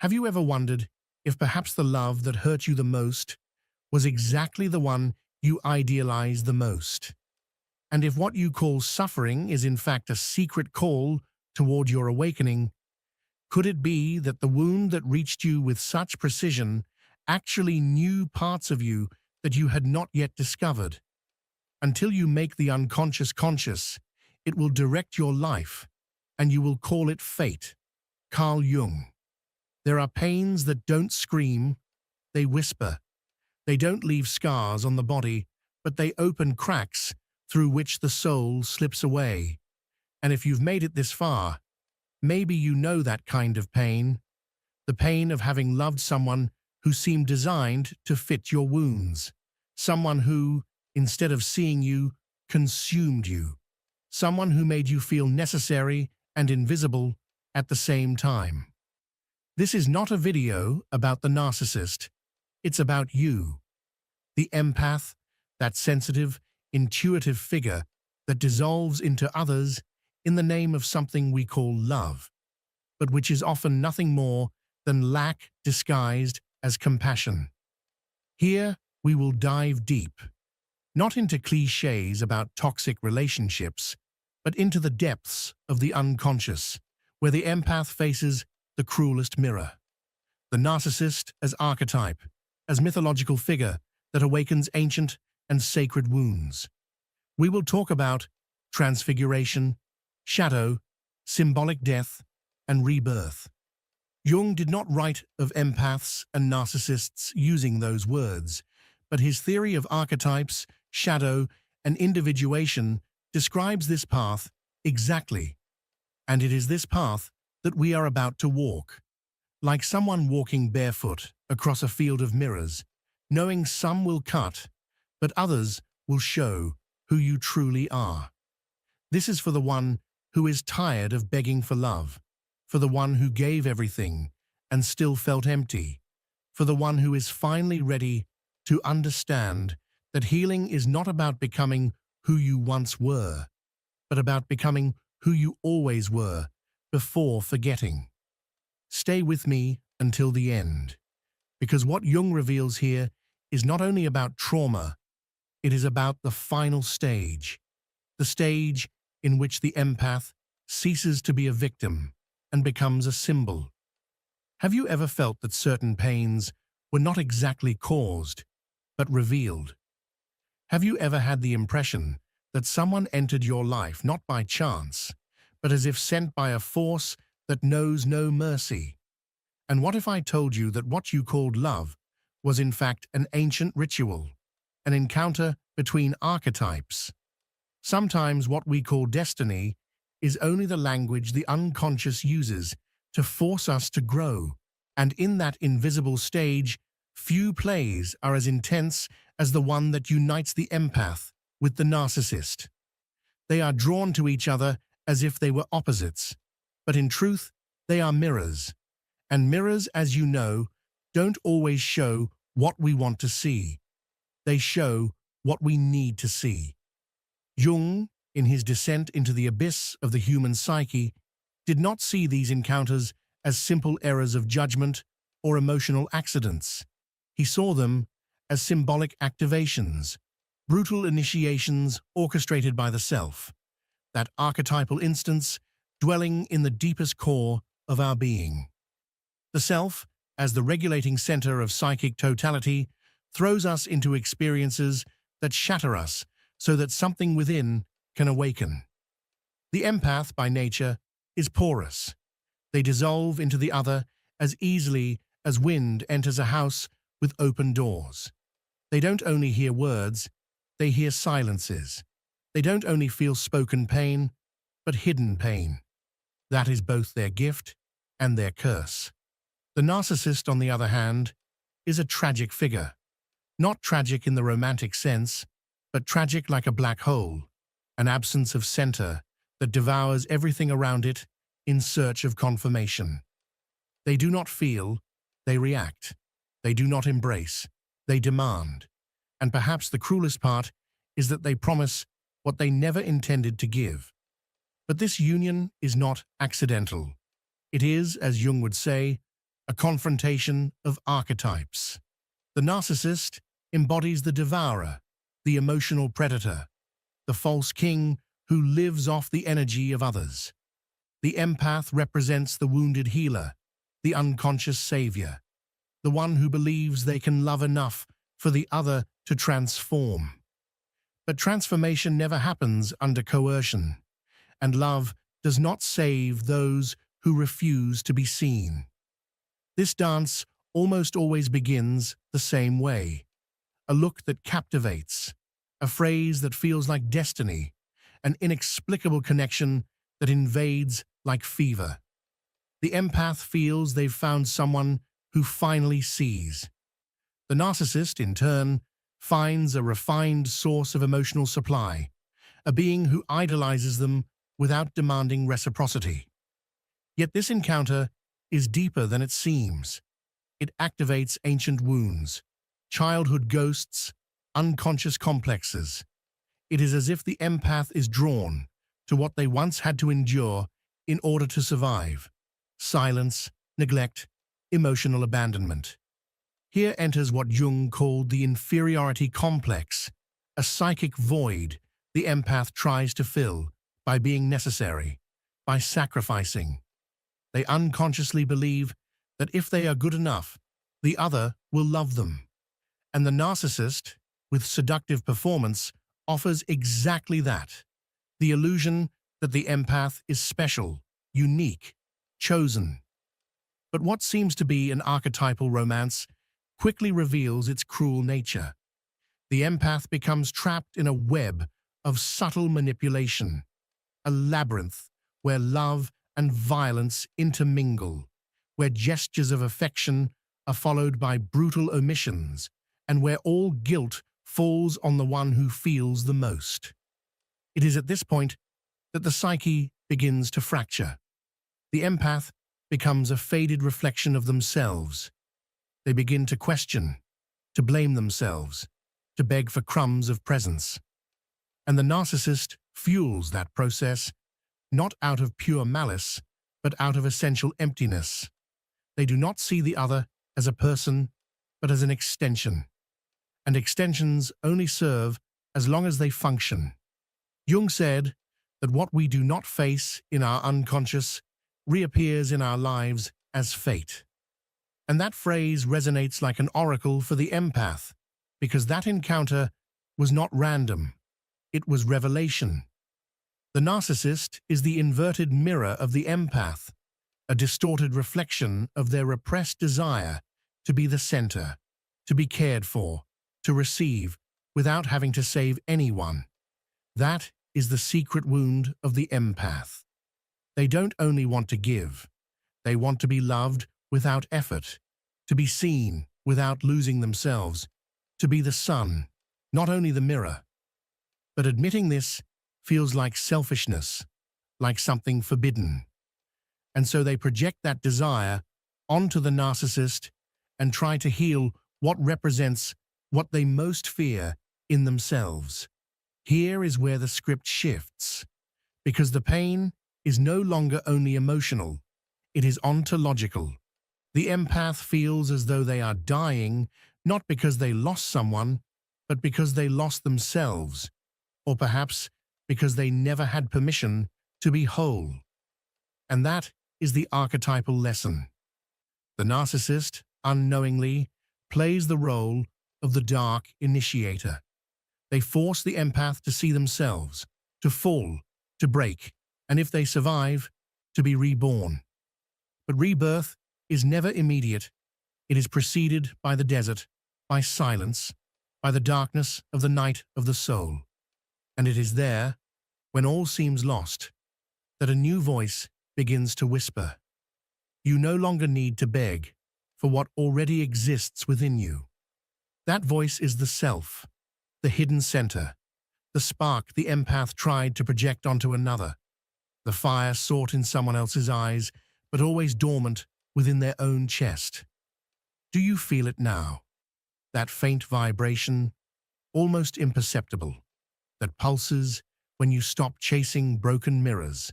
Have you ever wondered if perhaps the love that hurt you the most was exactly the one you idealized the most? And if what you call suffering is in fact a secret call toward your awakening, could it be that the wound that reached you with such precision actually knew parts of you that you had not yet discovered? Until you make the unconscious conscious, it will direct your life, and you will call it fate. Carl Jung. There are pains that don't scream, they whisper. They don't leave scars on the body, but they open cracks through which the soul slips away. And if you've made it this far, maybe you know that kind of pain, the pain of having loved someone who seemed designed to fit your wounds, someone who, instead of seeing you, consumed you, someone who made you feel necessary and invisible at the same time. This is not a video about the narcissist, it's about you, the empath, that sensitive, intuitive figure that dissolves into others in the name of something we call love, but which is often nothing more than lack disguised as compassion. Here we will dive deep, not into cliches about toxic relationships, but into the depths of the unconscious, where the empath faces the cruelest mirror. The narcissist as archetype, as mythological figure that awakens ancient and sacred wounds. We will talk about transfiguration, shadow, symbolic death, and rebirth. Jung did not write of empaths and narcissists using those words, but his theory of archetypes, shadow, and individuation describes this path exactly. And it is this path that we are about to walk. Like someone walking barefoot across a field of mirrors, knowing some will cut, but others will show who you truly are. This is for the one who is tired of begging for love, for the one who gave everything and still felt empty, for the one who is finally ready to understand that healing is not about becoming who you once were, but about becoming who you always were before forgetting. Stay with me until the end, because what Jung reveals here is not only about trauma, it is about the final stage, the stage in which the empath ceases to be a victim and becomes a symbol. Have you ever felt that certain pains were not exactly caused, but revealed? Have you ever had the impression that someone entered your life not by chance, but as if sent by a force that knows no mercy? And what if I told you that what you called love was in fact an ancient ritual, an encounter between archetypes? Sometimes what we call destiny is only the language the unconscious uses to force us to grow, and in that invisible stage, few plays are as intense as the one that unites the empath with the narcissist. They are drawn to each other as if they were opposites, but in truth, they are mirrors. And mirrors, as you know, don't always show what we want to see. They show what we need to see. Jung, in his descent into the abyss of the human psyche, did not see these encounters as simple errors of judgment or emotional accidents. He saw them as symbolic activations, brutal initiations orchestrated by the self, that archetypal instance dwelling in the deepest core of our being. The self, as the regulating center of psychic totality, throws us into experiences that shatter us so that something within can awaken. The empath, by nature, is porous. They dissolve into the other as easily as wind enters a house with open doors. They don't only hear words, they hear silences. They don't only feel spoken pain, but hidden pain. That is both their gift and their curse. The narcissist, on the other hand, is a tragic figure. Not tragic in the romantic sense, but tragic like a black hole, an absence of center that devours everything around it in search of confirmation. They do not feel, they react. They do not embrace, they demand. And perhaps the cruelest part is that they promise what they never intended to give. But this union is not accidental. It is, as Jung would say, a confrontation of archetypes. The narcissist embodies the devourer, the emotional predator, the false king who lives off the energy of others. The empath represents the wounded healer, the unconscious savior, the one who believes they can love enough for the other to transform. But transformation never happens under coercion, and love does not save those who refuse to be seen. This dance almost always begins the same way: a look that captivates, a phrase that feels like destiny, an inexplicable connection that invades like fever. The empath feels they've found someone who finally sees. The narcissist, in turn, finds a refined source of emotional supply, a being who idolizes them without demanding reciprocity. Yet this encounter is deeper than it seems. It activates ancient wounds, childhood ghosts, unconscious complexes. It is as if the empath is drawn to what they once had to endure in order to survive: silence, neglect, emotional abandonment. Here enters what Jung called the inferiority complex, a psychic void the empath tries to fill by being necessary, by sacrificing. They unconsciously believe that if they are good enough, the other will love them. And the narcissist, with seductive performance, offers exactly that: the illusion that the empath is special, unique, chosen. But what seems to be an archetypal romance quickly reveals its cruel nature. The empath becomes trapped in a web of subtle manipulation, a labyrinth where love and violence intermingle, where gestures of affection are followed by brutal omissions, and where all guilt falls on the one who feels the most. It is at this point that the psyche begins to fracture. The empath becomes a faded reflection of themselves. They begin to question, to blame themselves, to beg for crumbs of presence. And the narcissist fuels that process, not out of pure malice, but out of essential emptiness. They do not see the other as a person, but as an extension. And extensions only serve as long as they function. Jung said that what we do not face in our unconscious reappears in our lives as fate. And that phrase resonates like an oracle for the empath, because that encounter was not random. It was revelation. The narcissist is the inverted mirror of the empath, a distorted reflection of their repressed desire to be the center, to be cared for, to receive, without having to save anyone. That is the secret wound of the empath. They don't only want to give, they want to be loved without effort, to be seen without losing themselves, to be the sun, not only the mirror. But admitting this feels like selfishness, like something forbidden. And so they project that desire onto the narcissist and try to heal what represents what they most fear in themselves. Here is where the script shifts, because the pain is no longer only emotional, it is ontological. The empath feels as though they are dying, not because they lost someone, but because they lost themselves, or perhaps because they never had permission to be whole. And that is the archetypal lesson. The narcissist, unknowingly, plays the role of the dark initiator. They force the empath to see themselves, to fall, to break, and if they survive, to be reborn. But rebirth is never immediate. It is preceded by the desert, by silence, by the darkness of the night of the soul. And it is there, when all seems lost, that a new voice begins to whisper. You no longer need to beg for what already exists within you. That voice is the self, the hidden center, the spark the empath tried to project onto another, the fire sought in someone else's eyes, but always dormant within their own chest. Do you feel it now? That faint vibration, almost imperceptible, that pulses when you stop chasing broken mirrors.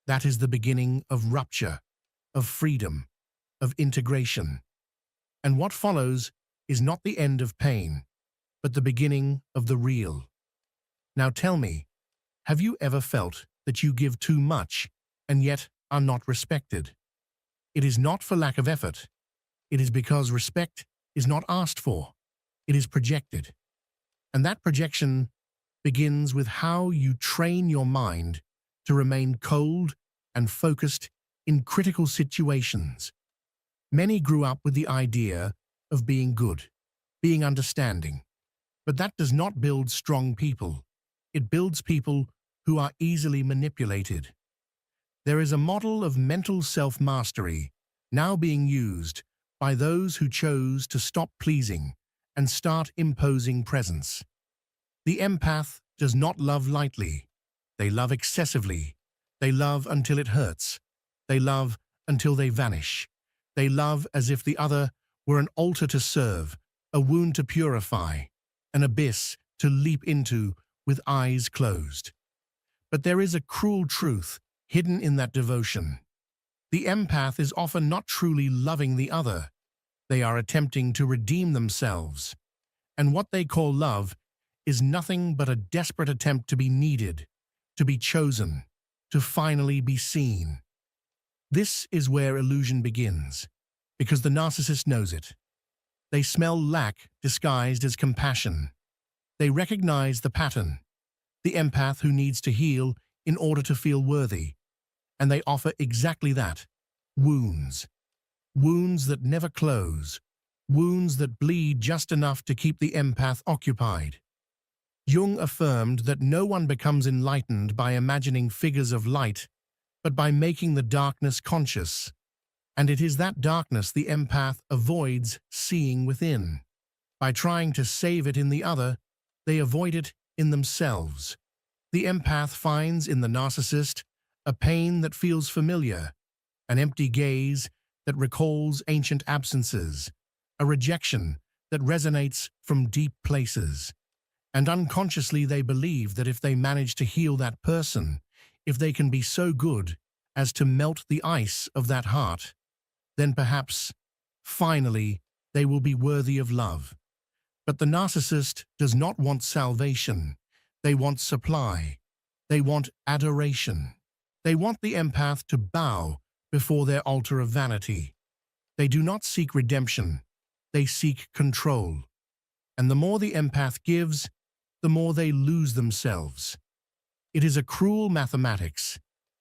That is the beginning of rupture, of freedom, of integration. And what follows is not the end of pain, but the beginning of the real. Now tell me, have you ever felt that you give too much and yet are not respected? It is not for lack of effort. It is because respect is not asked for. It is projected. And that projection begins with how you train your mind to remain cold and focused in critical situations. Many grew up with the idea of being good, being understanding. But that does not build strong people. It builds people who are easily manipulated. There is a model of mental self-mastery now being used by those who chose to stop pleasing and start imposing presence. The empath does not love lightly. They love excessively. They love until it hurts. They love until they vanish. They love as if the other were an altar to serve, a wound to purify, an abyss to leap into with eyes closed. But there is a cruel truth hidden in that devotion. The empath is often not truly loving the other. They are attempting to redeem themselves. And what they call love is nothing but a desperate attempt to be needed, to be chosen, to finally be seen. This is where illusion begins, because the narcissist knows it. They smell lack disguised as compassion. They recognize the pattern, the empath who needs to heal in order to feel worthy. And they offer exactly that, wounds. Wounds that never close, wounds that bleed just enough to keep the empath occupied. Jung affirmed that no one becomes enlightened by imagining figures of light, but by making the darkness conscious. And it is that darkness the empath avoids seeing within. By trying to save it in the other, they avoid it in themselves. The empath finds in the narcissist a pain that feels familiar, an empty gaze that recalls ancient absences, a rejection that resonates from deep places. And unconsciously they believe that if they manage to heal that person, if they can be so good as to melt the ice of that heart, then perhaps, finally, they will be worthy of love. But the narcissist does not want salvation. They want supply. They want adoration. They want the empath to bow before their altar of vanity. They do not seek redemption. They seek control. And the more the empath gives, the more they lose themselves. It is a cruel mathematics.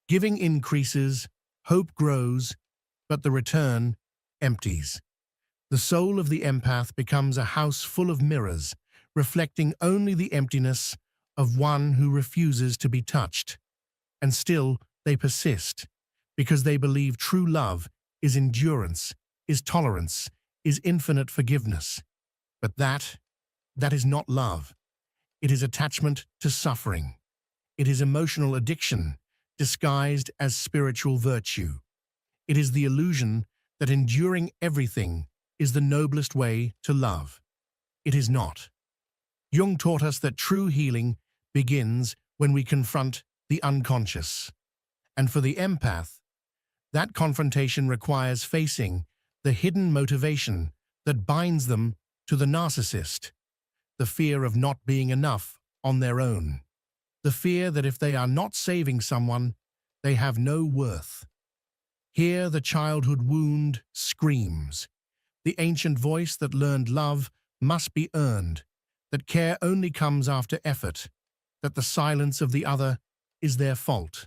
Giving increases, hope grows, but the return empties. The soul of the empath becomes a house full of mirrors, reflecting only the emptiness of one who refuses to be touched. And still, they persist, because they believe true love is endurance, is tolerance, is infinite forgiveness. But that is not love. It is attachment to suffering. It is emotional addiction, disguised as spiritual virtue. It is the illusion that enduring everything is the noblest way to love. It is not. Jung taught us that true healing begins when we confront the unconscious. And for the empath, that confrontation requires facing the hidden motivation that binds them to the narcissist, the fear of not being enough on their own, the fear that if they are not saving someone, they have no worth. Here the childhood wound screams, the ancient voice that learned love must be earned, that care only comes after effort, that the silence of the other is their fault.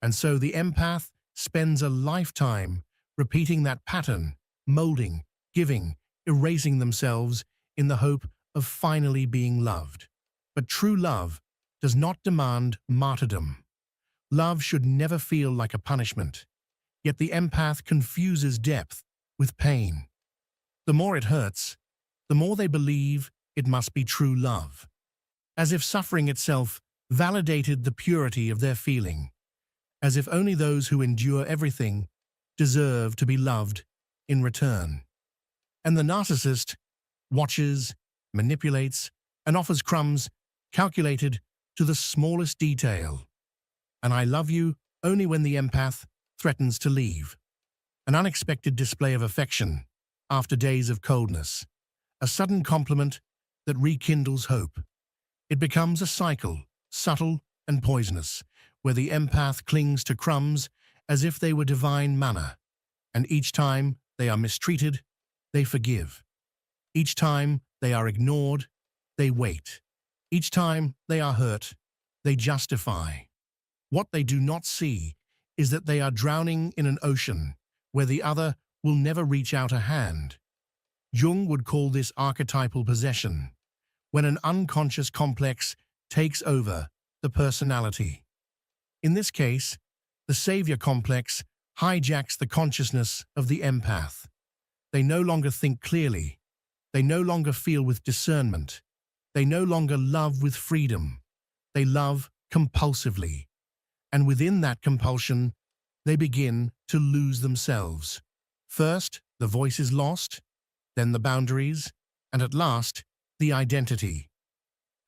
And so the empath spends a lifetime repeating that pattern, molding, giving, erasing themselves in the hope of finally being loved. But true love does not demand martyrdom. Love should never feel like a punishment. Yet the empath confuses depth with pain. The more it hurts, the more they believe it must be true love, as if suffering itself validated the purity of their feeling, as if only those who endure everything deserve to be loved in return. And the narcissist watches, manipulates, and offers crumbs calculated to the smallest detail. And I love you only when the empath threatens to leave. an unexpected display of affection after days of coldness, a sudden compliment that rekindles hope. It becomes a cycle, subtle and poisonous, where the empath clings to crumbs as if they were divine manna, and each time they are mistreated, they forgive. Each time they are ignored, they wait. Each time they are hurt, they justify. What they do not see is that they are drowning in an ocean where the other will never reach out a hand. Jung would call this archetypal possession, when an unconscious complex takes over the personality. In this case, the savior complex hijacks the consciousness of the empath. They no longer think clearly. They no longer feel with discernment. They no longer love with freedom. They love compulsively. And within that compulsion, they begin to lose themselves. First, the voice is lost, then the boundaries, and at last, the identity.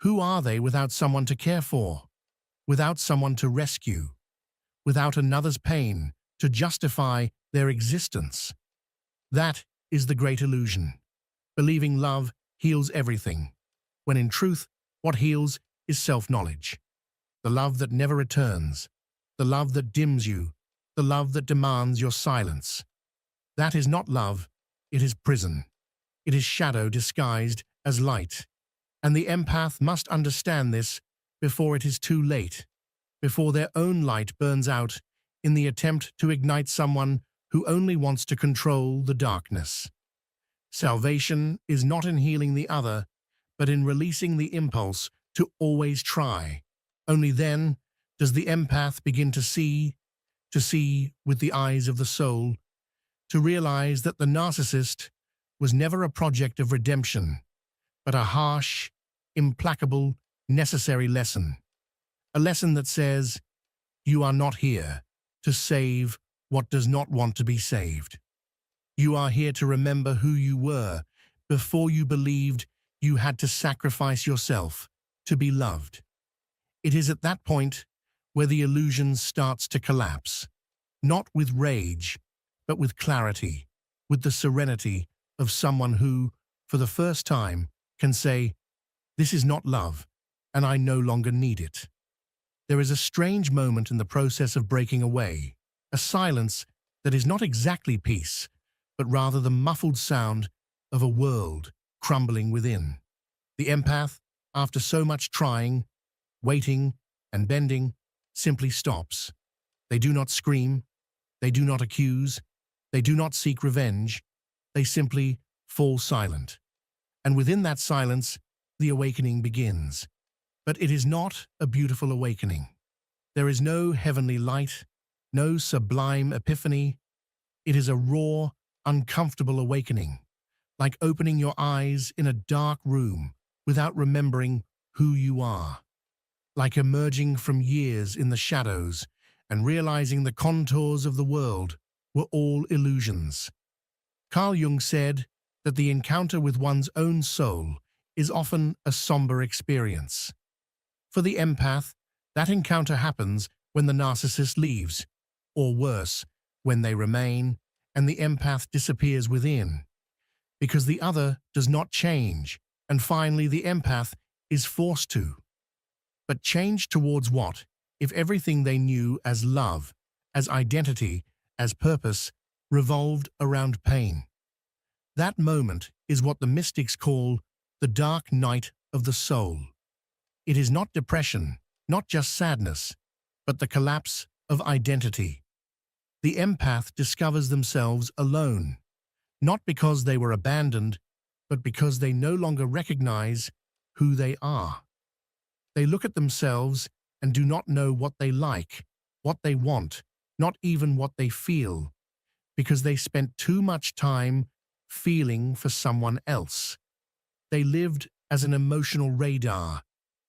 Who are they without someone to care for? Without someone to rescue? Without another's pain to justify their existence? That is the great illusion. Believing love heals everything, when in truth, what heals is self-knowledge. The love that never returns, the love that dims you, the love that demands your silence. That is not love, it is prison. It is shadow disguised as light. And the empath must understand this before it is too late, before their own light burns out in the attempt to ignite someone who only wants to control the darkness. Salvation is not in healing the other, but in releasing the impulse to always try. Only then does the empath begin to see with the eyes of the soul, to realize that the narcissist was never a project of redemption, but a harsh, implacable, necessary lesson. A lesson that says, you are not here to save what does not want to be saved. You are here to remember who you were before you believed you had to sacrifice yourself to be loved. It is at that point where the illusion starts to collapse, not with rage, but with clarity, with the serenity of someone who, for the first time, can say, this is not love, and I no longer need it. There is a strange moment in the process of breaking away, a silence that is not exactly peace, but rather the muffled sound of a world crumbling within. The empath, after so much trying, waiting, and bending, simply stops. They do not scream, they do not accuse, they do not seek revenge, they simply fall silent. And within that silence, the awakening begins. But it is not a beautiful awakening. There is no heavenly light, no sublime epiphany. It is a raw, uncomfortable awakening, like opening your eyes in a dark room without remembering who you are, like emerging from years in the shadows and realizing the contours of the world were all illusions. Carl Jung said that the encounter with one's own soul is often a somber experience. For the empath, that encounter happens when the narcissist leaves, or worse, when they remain and the empath disappears within, because the other does not change, and finally the empath is forced to. But change towards what, if everything they knew as love, as identity, as purpose, revolved around pain? That moment is what the mystics call the dark night of the soul. It is not depression, not just sadness, but the collapse of identity. The empath discovers themselves alone, not because they were abandoned, but because they no longer recognize who they are. They look at themselves and do not know what they like, what they want, not even what they feel, because they spent too much time feeling for someone else. They lived as an emotional radar,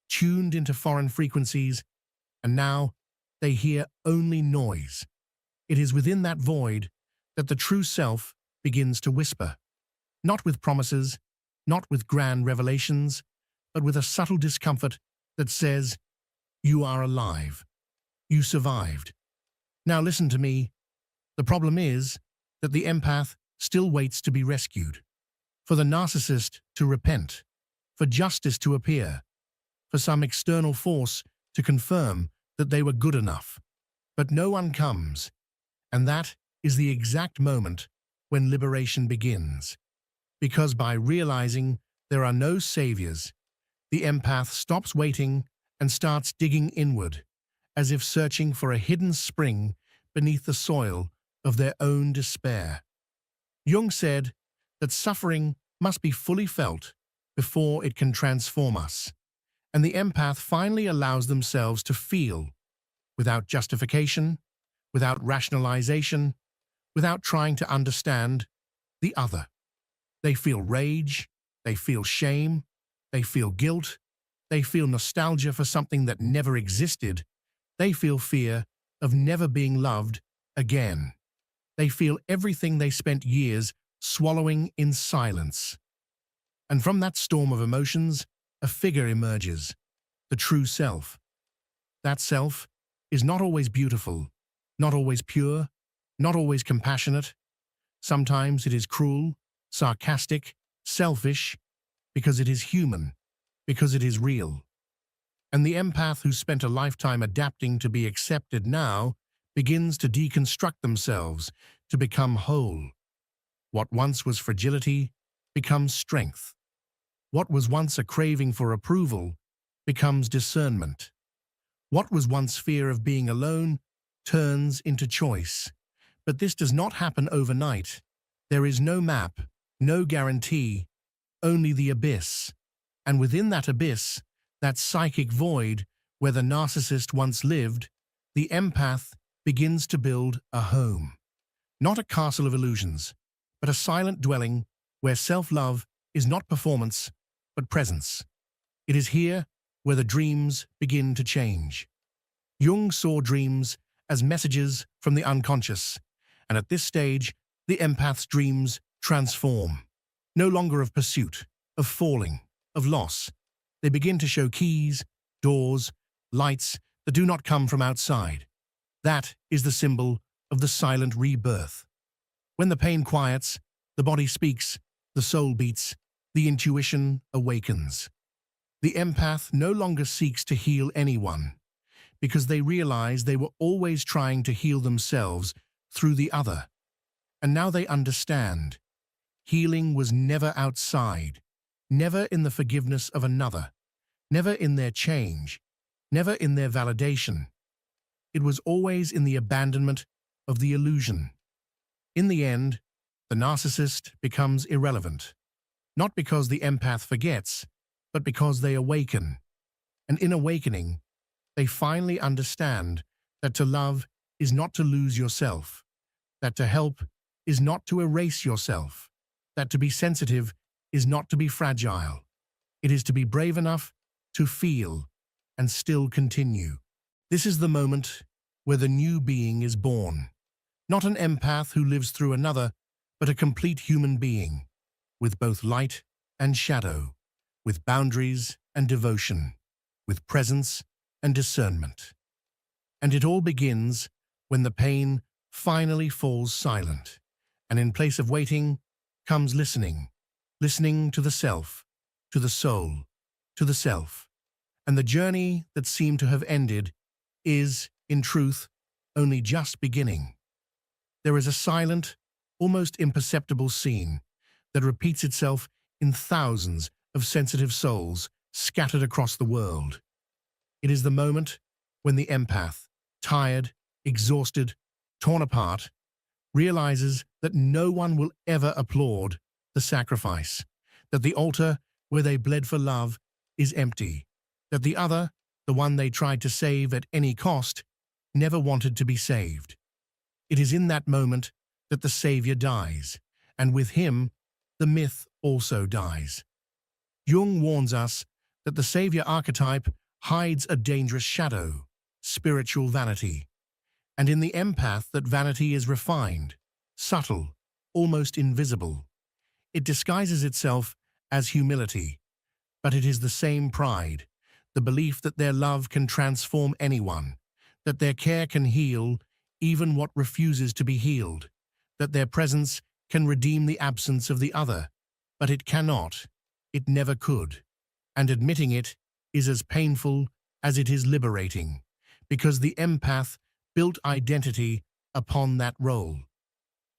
tuned into foreign frequencies, and now they hear only noise. It is within that void that the true self begins to whisper, not with promises, not with grand revelations, but with a subtle discomfort that says, you are alive. You survived. Now listen to me. The problem is, that the empath still waits to be rescued, for the narcissist to repent, for justice to appear, for some external force to confirm that they were good enough. But no one comes, and that is the exact moment when liberation begins. Because by realizing there are no saviors, the empath stops waiting and starts digging inward, as if searching for a hidden spring beneath the soil of their own despair. Jung said that suffering must be fully felt before it can transform us, and the empath finally allows themselves to feel, without justification, without rationalization, without trying to understand the other. They feel rage, they feel shame, they feel guilt, they feel nostalgia for something that never existed, they feel fear of never being loved again. They feel everything they spent years swallowing in silence. And from that storm of emotions, a figure emerges, the true self. That self is not always beautiful, not always pure, not always compassionate. Sometimes it is cruel, sarcastic, selfish, because it is human, because it is real. And the empath who spent a lifetime adapting to be accepted now begins to deconstruct themselves to become whole. What once was fragility becomes strength. What was once a craving for approval becomes discernment. What was once fear of being alone turns into choice. But this does not happen overnight. There is no map, no guarantee, only the abyss. And within that abyss, that psychic void where the narcissist once lived, the empath begins to build a home. Not a castle of illusions, but a silent dwelling where self-love is not performance, but presence. It is here where the dreams begin to change. Jung saw dreams as messages from the unconscious, and at this stage, the empath's dreams transform. No longer of pursuit, of falling, of loss. They begin to show keys, doors, lights that do not come from outside. That is the symbol of the silent rebirth. When the pain quiets, the body speaks, the soul beats, the intuition awakens. The empath no longer seeks to heal anyone, because they realize they were always trying to heal themselves through the other. And now they understand. Healing was never outside, never in the forgiveness of another, never in their change, never in their validation. It was always in the abandonment of the illusion. In the end, the narcissist becomes irrelevant, not because the empath forgets, but because they awaken. And in awakening, they finally understand that to love is not to lose yourself, that to help is not to erase yourself, that to be sensitive is not to be fragile. It is to be brave enough to feel and still continue. This is the moment where the new being is born. Not an empath who lives through another, but a complete human being, with both light and shadow, with boundaries and devotion, with presence and discernment. And it all begins when the pain finally falls silent, and in place of waiting comes listening, listening to the self, to the soul, to the self. And the journey that seemed to have ended is, in truth, only just beginning. There is a silent, almost imperceptible scene that repeats itself in thousands of sensitive souls scattered across the world. It is the moment when the empath, tired, exhausted, torn apart, realizes that no one will ever applaud the sacrifice, that the altar where they bled for love is empty, that the other, the one they tried to save at any cost, never wanted to be saved. It is in that moment that the savior dies, and with him, the myth also dies. Jung warns us that the savior archetype hides a dangerous shadow, spiritual vanity, and in the empath that vanity is refined, subtle, almost invisible. It disguises itself as humility, but it is the same pride, the belief that their love can transform anyone, that their care can heal even what refuses to be healed, that their presence can redeem the absence of the other, but it cannot. It never could. And admitting it is as painful as it is liberating, because the empath built identity upon that role.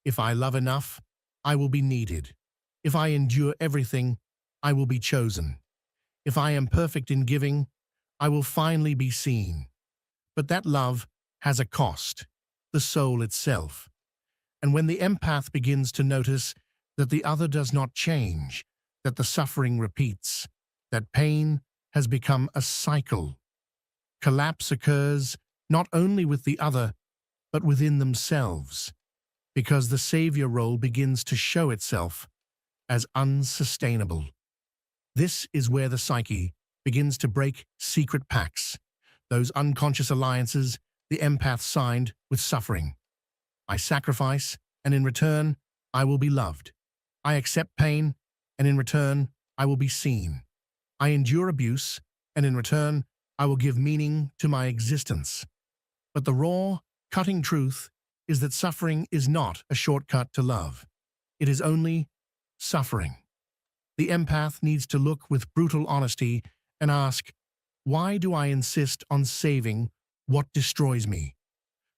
If I love enough, I will be needed. If I endure everything, I will be chosen. If I am perfect in giving, I will finally be seen. But that love has a cost, the soul itself. And when the empath begins to notice that the other does not change, that the suffering repeats, that pain has become a cycle, collapse occurs not only with the other, but within themselves, because the savior role begins to show itself as unsustainable. This is where the psyche begins to break secret pacts, those unconscious alliances the empath signed with suffering. I sacrifice, and in return, I will be loved. I accept pain, and in return, I will be seen. I endure abuse, and in return, I will give meaning to my existence. But the raw, cutting truth is that suffering is not a shortcut to love. It is only suffering. The empath needs to look with brutal honesty and ask, why do I insist on saving what destroys me?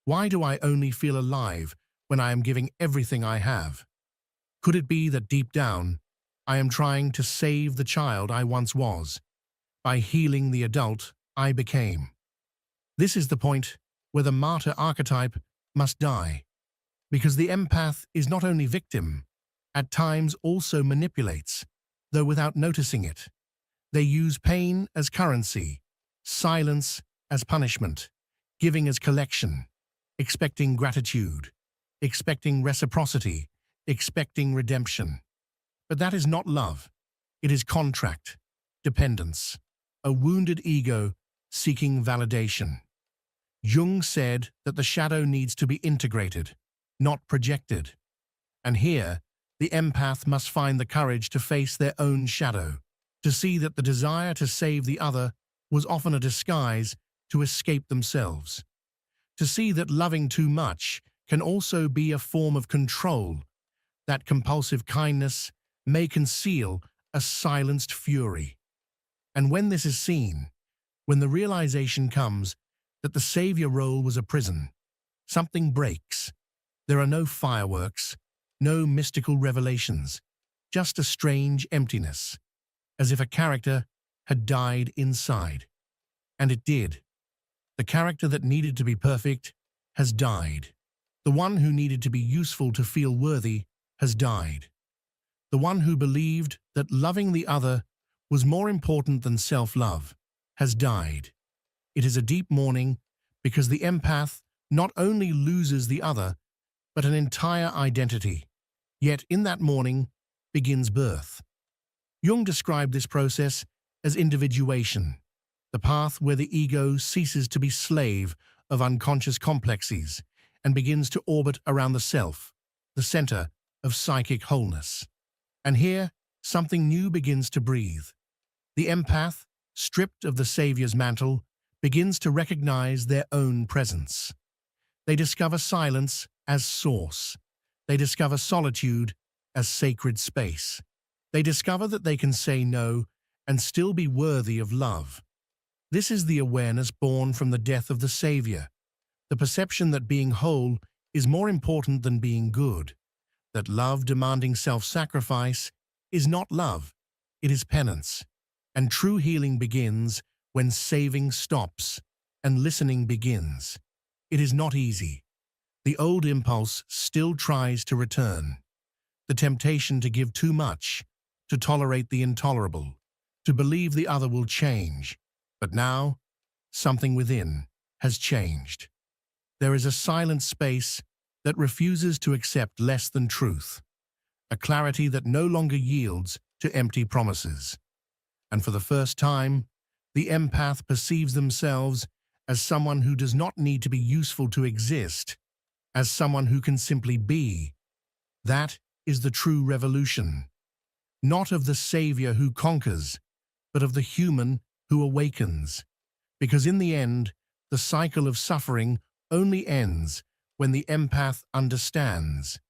Why do I only feel alive when I am giving everything I have? Could it be that deep down, I am trying to save the child I once was by healing the adult I became? This is the point where the martyr archetype must die, because the empath is not only victim, at times also manipulates, though without noticing it. They use pain as currency, silence as punishment, giving as collection, expecting gratitude, expecting reciprocity, expecting redemption. But that is not love. It is contract, dependence, a wounded ego seeking validation. Jung said that the shadow needs to be integrated, not projected. And here, the empath must find the courage to face their own shadow, to see that the desire to save the other was often a disguise to escape themselves, to see that loving too much can also be a form of control, that compulsive kindness may conceal a silenced fury. And when this is seen, when the realization comes that the savior role was a prison, something breaks. There are no fireworks, no mystical revelations, just a strange emptiness, as if a character had died inside. And it did. The character that needed to be perfect has died. The one who needed to be useful to feel worthy has died. The one who believed that loving the other was more important than self-love has died. It is a deep mourning because the empath not only loses the other, but an entire identity. Yet in that mourning begins birth. Jung described this process as individuation, the path where the ego ceases to be slave of unconscious complexes and begins to orbit around the self, the center of psychic wholeness. And here, something new begins to breathe. The empath, stripped of the savior's mantle, begins to recognize their own presence. They discover silence as source. They discover solitude as sacred space. They discover that they can say no and still be worthy of love. This is the awareness born from the death of the savior, the perception that being whole is more important than being good, that love demanding self-sacrifice is not love, it is penance. And true healing begins when saving stops and listening begins. It is not easy. The old impulse still tries to return. The temptation to give too much, to tolerate the intolerable, to believe the other will change. But now, something within has changed. There is a silent space that refuses to accept less than truth, a clarity that no longer yields to empty promises. And for the first time, the empath perceives themselves as someone who does not need to be useful to exist, as someone who can simply be. That is the true revolution, not of the savior who conquers, but of the human who awakens. Because in the end, the cycle of suffering only ends when the empath understands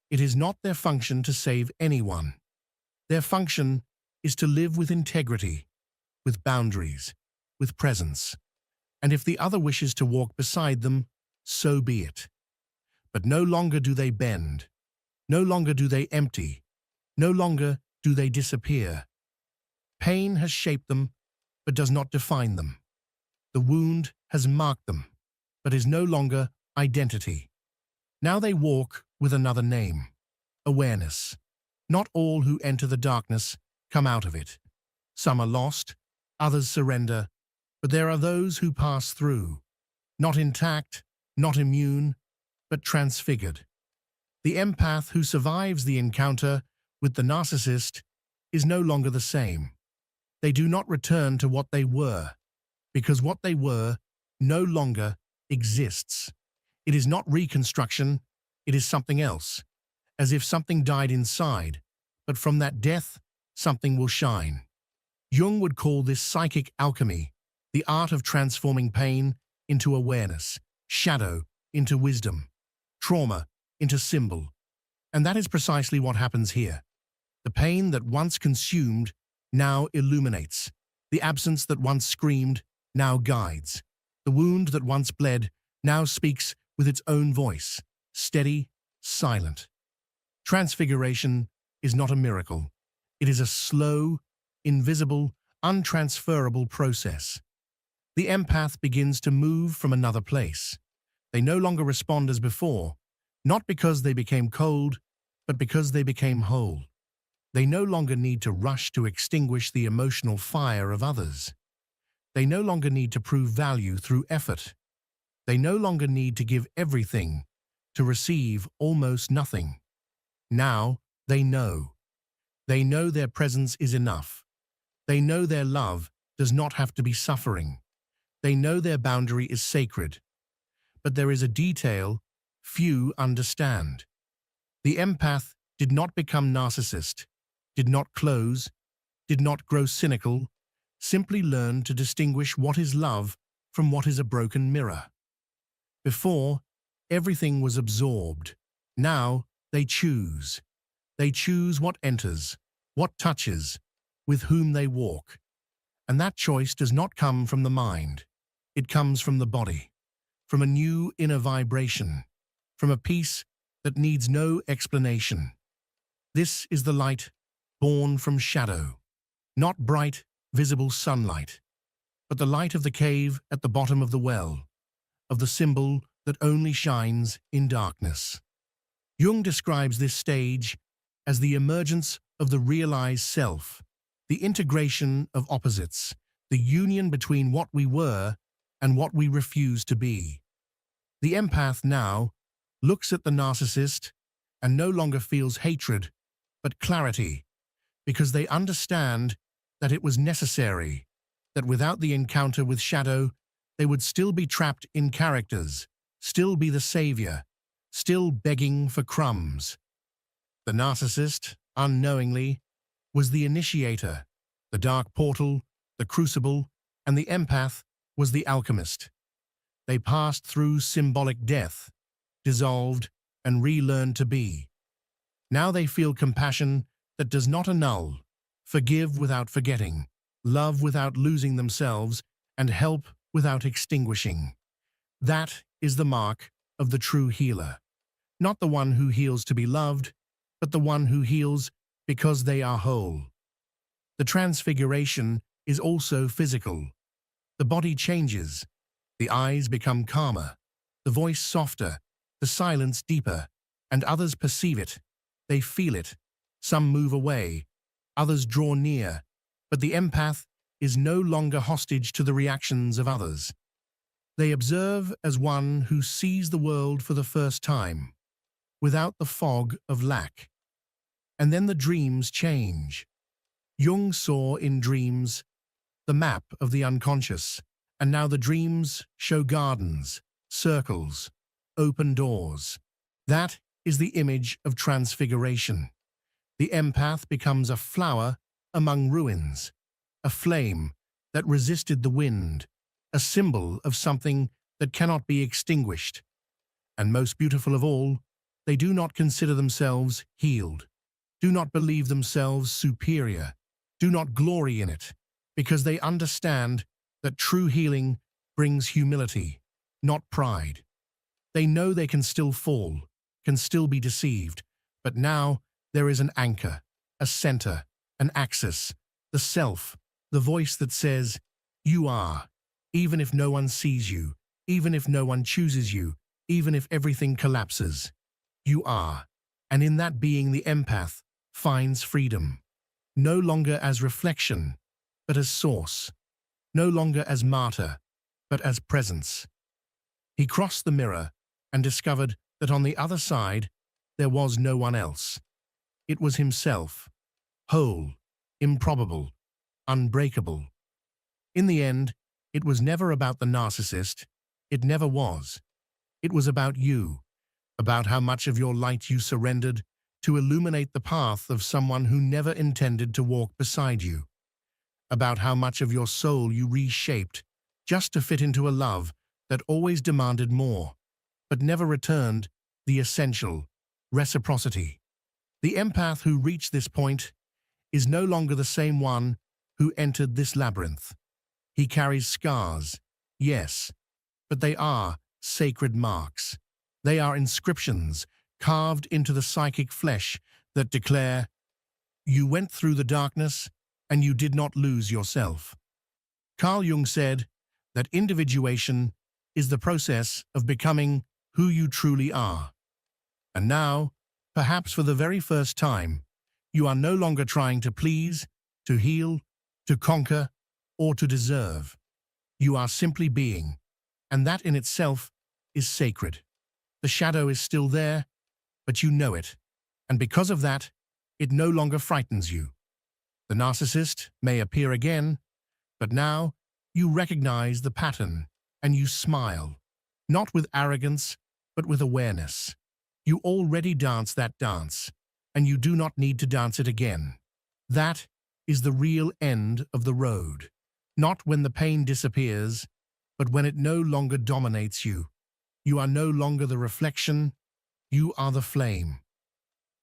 It is not their function to save anyone. Their function is to live with integrity, with boundaries, with presence. And if the other wishes to walk beside them, so be it. But no longer do they bend. No longer do they empty. No longer do they disappear. Pain has shaped them, but does not define them. The wound has marked them, but is no longer identity. Now they walk with another name, awareness. Not all who enter the darkness come out of it. Some are lost, others surrender, but there are those who pass through, not intact, not immune, but transfigured. The empath who survives the encounter with the narcissist is no longer the same. They do not return to what they were, because what they were no longer exists. It is not reconstruction, it is something else, as if something died inside, but from that death, something will shine. Jung would call this psychic alchemy, the art of transforming pain into awareness, shadow into wisdom, trauma into symbol. And that is precisely what happens here. The pain that once consumed now illuminates. The absence that once screamed now guides. The wound that once bled now speaks with its own voice, steady, silent. Transfiguration is not a miracle. It is a slow, invisible, untransferable process. The empath begins to move from another place. They no longer respond as before, not because they became cold, but because they became whole. They no longer need to rush to extinguish the emotional fire of others. They no longer need to prove value through effort. They no longer need to give everything to receive almost nothing. Now they know. They know their presence is enough. They know their love does not have to be suffering. They know their boundary is sacred. But there is a detail few understand. The empath did not become narcissist, did not close, did not grow cynical, simply learned to distinguish what is love from what is a broken mirror. Before, everything was absorbed. Now, they choose. They choose what enters, what touches, with whom they walk. And that choice does not come from the mind. It comes from the body, from a new inner vibration, from a peace that needs no explanation. This is the light born from shadow, not bright, visible sunlight, but the light of the cave at the bottom of the well, of the symbol that only shines in darkness. Jung describes this stage as the emergence of the realized self, the integration of opposites, the union between what we were and what we refuse to be. The empath now looks at the narcissist and no longer feels hatred, but clarity, because they understand that it was necessary, that without the encounter with shadow, they would still be trapped in characters, still be the savior, still begging for crumbs. The narcissist, unknowingly, was the initiator, the dark portal, the crucible, and the empath was the alchemist. They passed through symbolic death, dissolved, and relearned to be. Now they feel compassion that does not annul, forgive without forgetting, love without losing themselves, and help without extinguishing. That is the mark of the true healer. Not the one who heals to be loved, but the one who heals because they are whole. The transfiguration is also physical. The body changes. The eyes become calmer, the voice softer, the silence deeper, and others perceive it. They feel it. Some move away, others draw near, but the empath is no longer hostage to the reactions of others. They observe as one who sees the world for the first time, without the fog of lack. And then the dreams change. Jung saw in dreams the map of the unconscious, and now the dreams show gardens, circles, open doors. That is the image of transfiguration. The empath becomes a flower among ruins, a flame that resisted the wind, a symbol of something that cannot be extinguished. And most beautiful of all, They do not consider themselves healed, do not believe themselves superior, do not glory in it, because they understand that true healing brings humility, not pride. They know they can still fall, can still be deceived, but now there is an anchor, a center, an axis, the self, the voice that says, "You are," even if no one sees you, even if no one chooses you, even if everything collapses. You are, and in that being the empath finds freedom, no longer as reflection, but as source, no longer as martyr, but as presence. He crossed the mirror and discovered that on the other side there was no one else. It was himself, whole, improbable, unbreakable. In the end, it was never about the narcissist. It never was. It was about you, about how much of your light you surrendered to illuminate the path of someone who never intended to walk beside you, about how much of your soul you reshaped just to fit into a love that always demanded more, but never returned the essential, reciprocity. The empath who reached this point is no longer the same one who entered this labyrinth. He carries scars, yes, but they are sacred marks. They are inscriptions carved into the psychic flesh that declare, "You went through the darkness and you did not lose yourself." Carl Jung said that individuation is the process of becoming who you truly are. And now, perhaps for the very first time, you are no longer trying to please, to heal, to conquer, or to deserve. You are simply being, and that in itself is sacred. The shadow is still there, but you know it, and because of that, it no longer frightens you. The narcissist may appear again, but now you recognize the pattern and you smile, not with arrogance, but with awareness. You already dance that dance, and you do not need to dance it again. That is the real end of the road, not when the pain disappears, but when it no longer dominates you. You are no longer the reflection, you are the flame.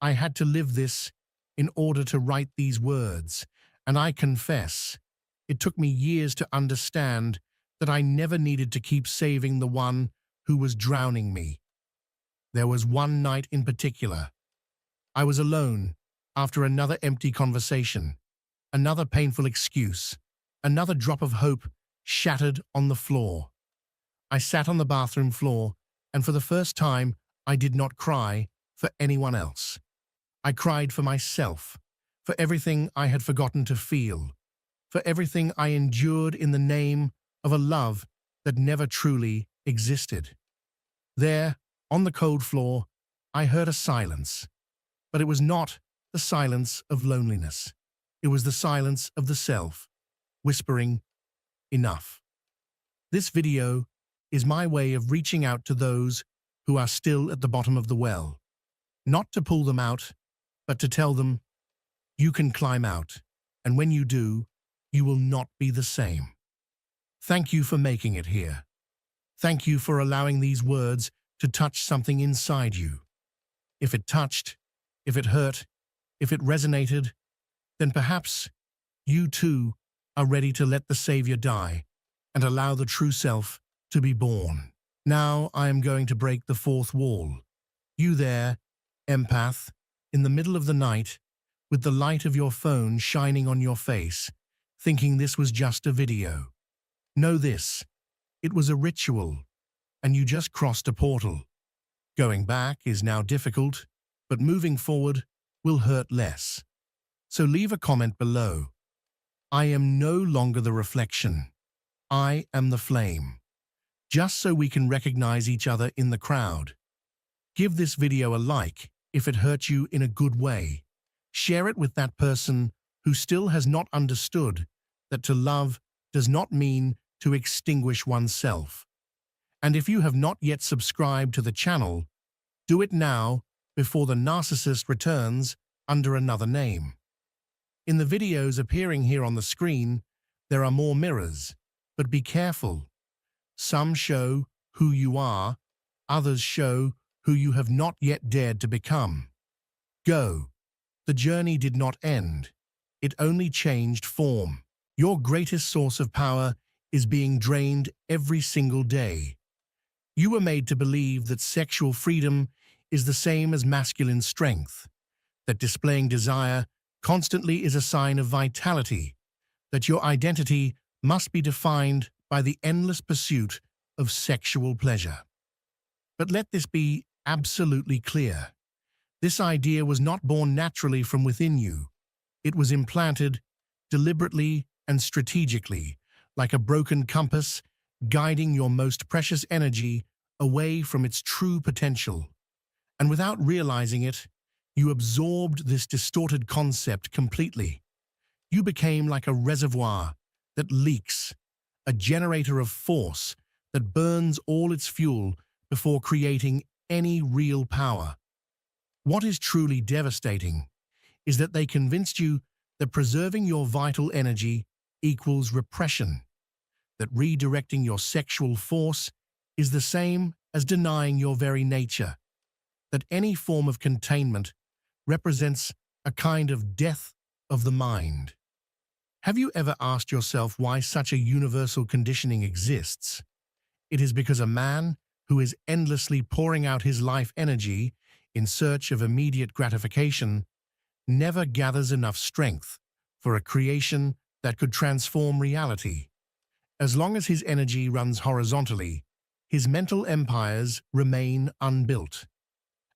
I had to live this in order to write these words, and I confess, it took me years to understand that I never needed to keep saving the one who was drowning me. There was one night in particular. I was alone after another empty conversation, another painful excuse, another drop of hope shattered on the floor. I sat on the bathroom floor, and for the first time, I did not cry for anyone else. I cried for myself, for everything I had forgotten to feel, for everything I endured in the name of a love that never truly existed. There, on the cold floor, I heard a silence, but it was not the silence of loneliness. It was the silence of the self, whispering, "Enough." This video is my way of reaching out to those who are still at the bottom of the well, not to pull them out, but to tell them, you can climb out, and when you do, you will not be the same. Thank you for making it here. Thank you for allowing these words to touch something inside you. If it touched, if it hurt, if it resonated, then perhaps you too are ready to let the Savior die and allow the true self to be born. Now I am going to break the fourth wall. You there, empath, in the middle of the night, with the light of your phone shining on your face, thinking this was just a video. Know this, it was a ritual, and you just crossed a portal. Going back is now difficult, but moving forward will hurt less. So leave a comment below. I am no longer the reflection. I am the flame. Just so we can recognize each other in the crowd. Give this video a like if it hurt you in a good way. Share it with that person who still has not understood that to love does not mean to extinguish oneself. And if you have not yet subscribed to the channel, do it now before the narcissist returns under another name. In the videos appearing here on the screen, there are more mirrors, but be careful. Some show who you are, others show who you have not yet dared to become. Go. The journey did not end. It only changed form. Your greatest source of power is being drained every single day. You were made to believe that sexual freedom is the same as masculine strength, that displaying desire constantly is a sign of vitality, that your identity must be defined by the endless pursuit of sexual pleasure. But let this be absolutely clear. This idea was not born naturally from within you. It was implanted deliberately and strategically, like a broken compass, guiding your most precious energy away from its true potential. And without realizing it, you absorbed this distorted concept completely. You became like a reservoir that leaks, a generator of force that burns all its fuel before creating any real power. What is truly devastating is that they convinced you that preserving your vital energy equals repression, that redirecting your sexual force is the same as denying your very nature, that any form of containment represents a kind of death of the mind. Have you ever asked yourself why such a universal conditioning exists? It is because a man who is endlessly pouring out his life energy in search of immediate gratification never gathers enough strength for a creation that could transform reality. As long as his energy runs horizontally, his mental empires remain unbuilt.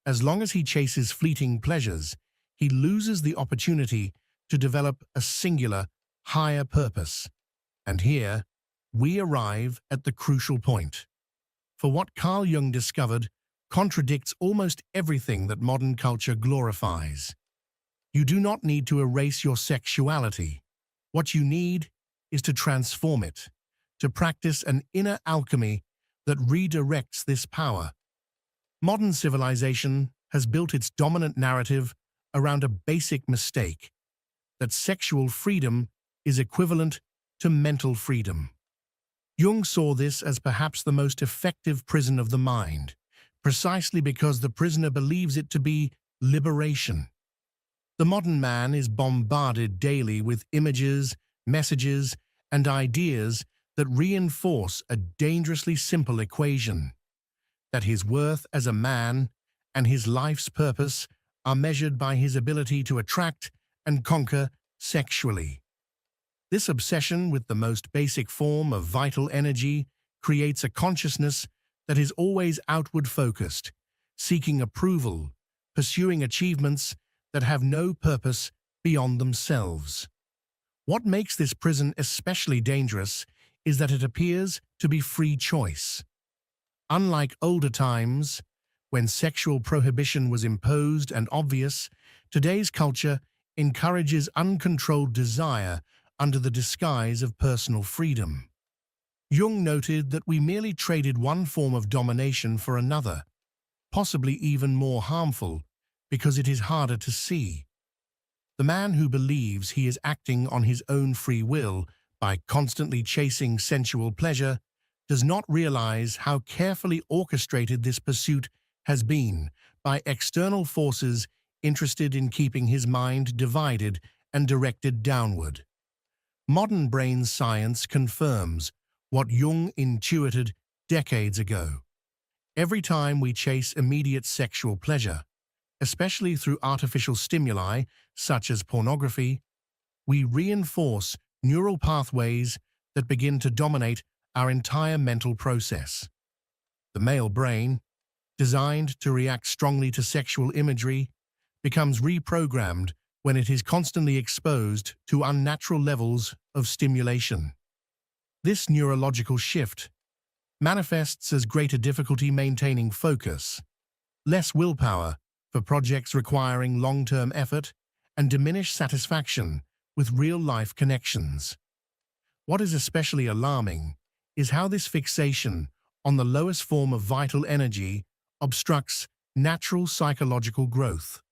As long as he chases fleeting pleasures, he loses the opportunity to develop a singular, higher purpose. And here, we arrive at the crucial point. For what Carl Jung discovered contradicts almost everything that modern culture glorifies. You do not need to erase your sexuality. What you need is to transform it, to practice an inner alchemy that redirects this power. Modern civilization has built its dominant narrative around a basic mistake, that sexual freedom is equivalent to mental freedom. Jung saw this as perhaps the most effective prison of the mind, precisely because the prisoner believes it to be liberation. The modern man is bombarded daily with images, messages, and ideas that reinforce a dangerously simple equation, that his worth as a man and his life's purpose are measured by his ability to attract and conquer sexually. This obsession with the most basic form of vital energy creates a consciousness that is always outward-focused, seeking approval, pursuing achievements that have no purpose beyond themselves. What makes this prison especially dangerous is that it appears to be free choice. Unlike older times, when sexual prohibition was imposed and obvious, today's culture encourages uncontrolled desire under the disguise of personal freedom. Jung noted that we merely traded one form of domination for another, possibly even more harmful, because it is harder to see. The man who believes he is acting on his own free will by constantly chasing sensual pleasure does not realize how carefully orchestrated this pursuit has been by external forces interested in keeping his mind divided and directed downward. Modern brain science confirms what Jung intuited decades ago. Every time we chase immediate sexual pleasure, especially through artificial stimuli such as pornography, we reinforce neural pathways that begin to dominate our entire mental process. The male brain, designed to react strongly to sexual imagery, becomes reprogrammed when it is constantly exposed to unnatural levels of stimulation. This neurological shift manifests as greater difficulty maintaining focus, less willpower for projects requiring long-term effort, and diminished satisfaction with real-life connections. What is especially alarming is how this fixation on the lowest form of vital energy obstructs natural psychological growth.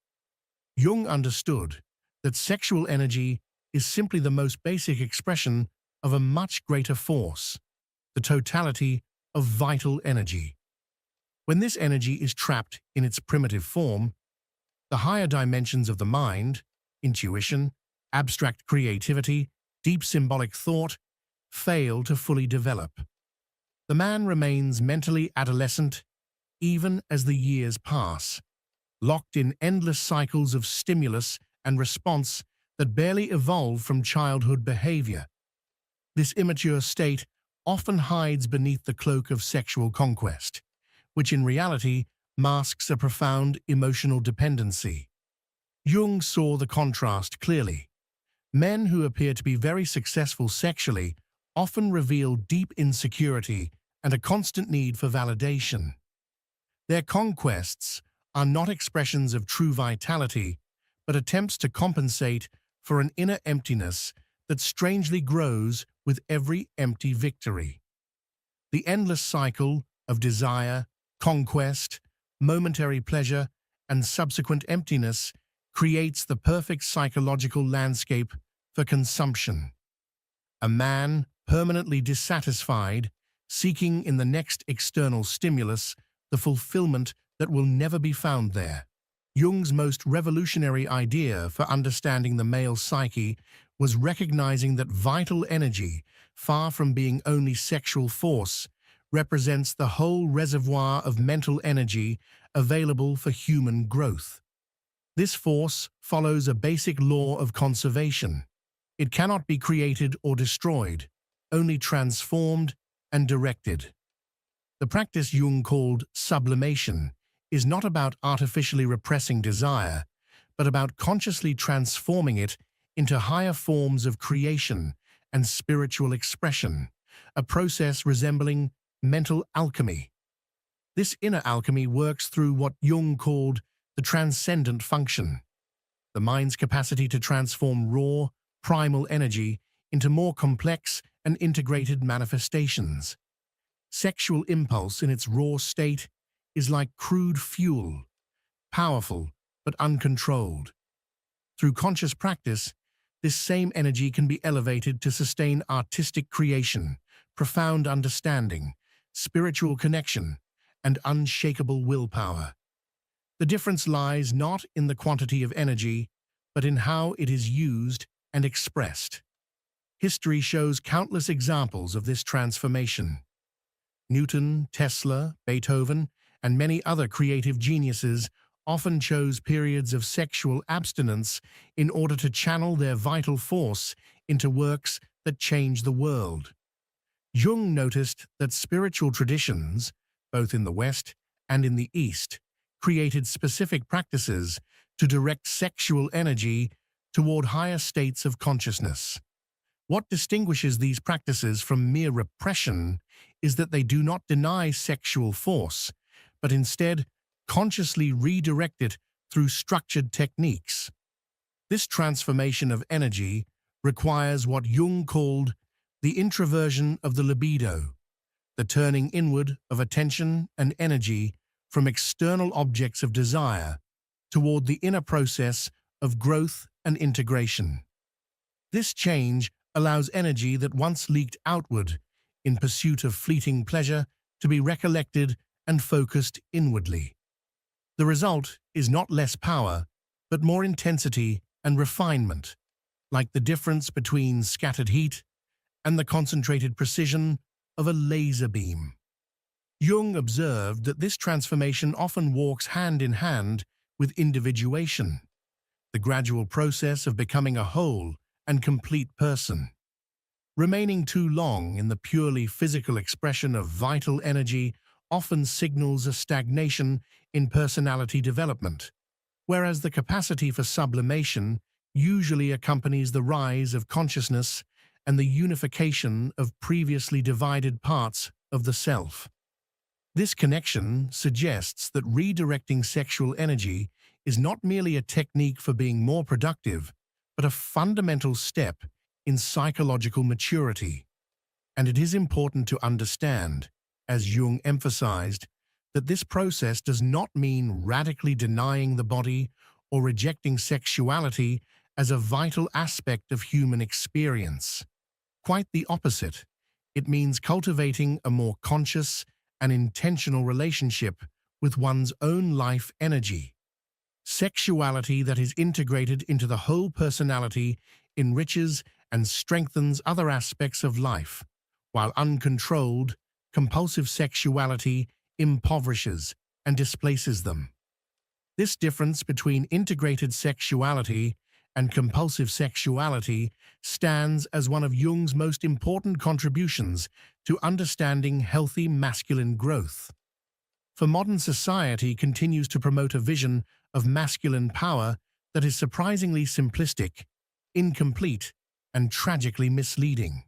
Jung understood that sexual energy is simply the most basic expression of a much greater force, the totality of vital energy. When this energy is trapped in its primitive form, the higher dimensions of the mind, intuition, abstract creativity, deep symbolic thought, fail to fully develop. The man remains mentally adolescent even as the years pass, locked in endless cycles of stimulus and response that barely evolve from childhood behavior. This immature state often hides beneath the cloak of sexual conquest, which in reality masks a profound emotional dependency. Jung saw the contrast clearly. Men who appear to be very successful sexually often reveal deep insecurity and a constant need for validation. Their conquests are not expressions of true vitality, but attempts to compensate for an inner emptiness that strangely grows with every empty victory. The endless cycle of desire, conquest, momentary pleasure, and subsequent emptiness creates the perfect psychological landscape for consumption. A man permanently dissatisfied, seeking in the next external stimulus the fulfillment that will never be found there. Jung's most revolutionary idea for understanding the male psyche was recognizing that vital energy, far from being only sexual force, represents the whole reservoir of mental energy available for human growth. This force follows a basic law of conservation. It cannot be created or destroyed, only transformed and directed. The practice Jung called sublimation is not about artificially repressing desire, but about consciously transforming it into higher forms of creation and spiritual expression, a process resembling mental alchemy. This inner alchemy works through what Jung called the transcendent function, the mind's capacity to transform raw, primal energy into more complex and integrated manifestations. Sexual impulse in its raw state is like crude fuel, powerful but uncontrolled. Through conscious practice, this same energy can be elevated to sustain artistic creation, profound understanding, spiritual connection, and unshakable willpower. The difference lies not in the quantity of energy, but in how it is used and expressed. History shows countless examples of this transformation. Newton, Tesla, Beethoven, and many other creative geniuses often chose periods of sexual abstinence in order to channel their vital force into works that change the world. Jung noticed that spiritual traditions, both in the West and in the East, created specific practices to direct sexual energy toward higher states of consciousness. What distinguishes these practices from mere repression is that they do not deny sexual force, but instead consciously redirect it through structured techniques. This transformation of energy requires what Jung called the introversion of the libido, the turning inward of attention and energy from external objects of desire toward the inner process of growth and integration. This change allows energy that once leaked outward in pursuit of fleeting pleasure to be recollected and focused inwardly. The result is not less power, but more intensity and refinement, like the difference between scattered heat and the concentrated precision of a laser beam. Jung observed that this transformation often walks hand in hand with individuation, the gradual process of becoming a whole and complete person. Remaining too long in the purely physical expression of vital energy often signals a stagnation in personality development, whereas the capacity for sublimation usually accompanies the rise of consciousness and the unification of previously divided parts of the self. This connection suggests that redirecting sexual energy is not merely a technique for being more productive, but a fundamental step in psychological maturity. And it is important to understand, as Jung emphasized, that this process does not mean radically denying the body or rejecting sexuality as a vital aspect of human experience. Quite the opposite. It means cultivating a more conscious and intentional relationship with one's own life energy. Sexuality that is integrated into the whole personality enriches and strengthens other aspects of life, while uncontrolled, compulsive sexuality impoverishes and displaces them. This difference between integrated sexuality and compulsive sexuality stands as one of Jung's most important contributions to understanding healthy masculine growth. For modern society continues to promote a vision of masculine power that is surprisingly simplistic, incomplete, and tragically misleading.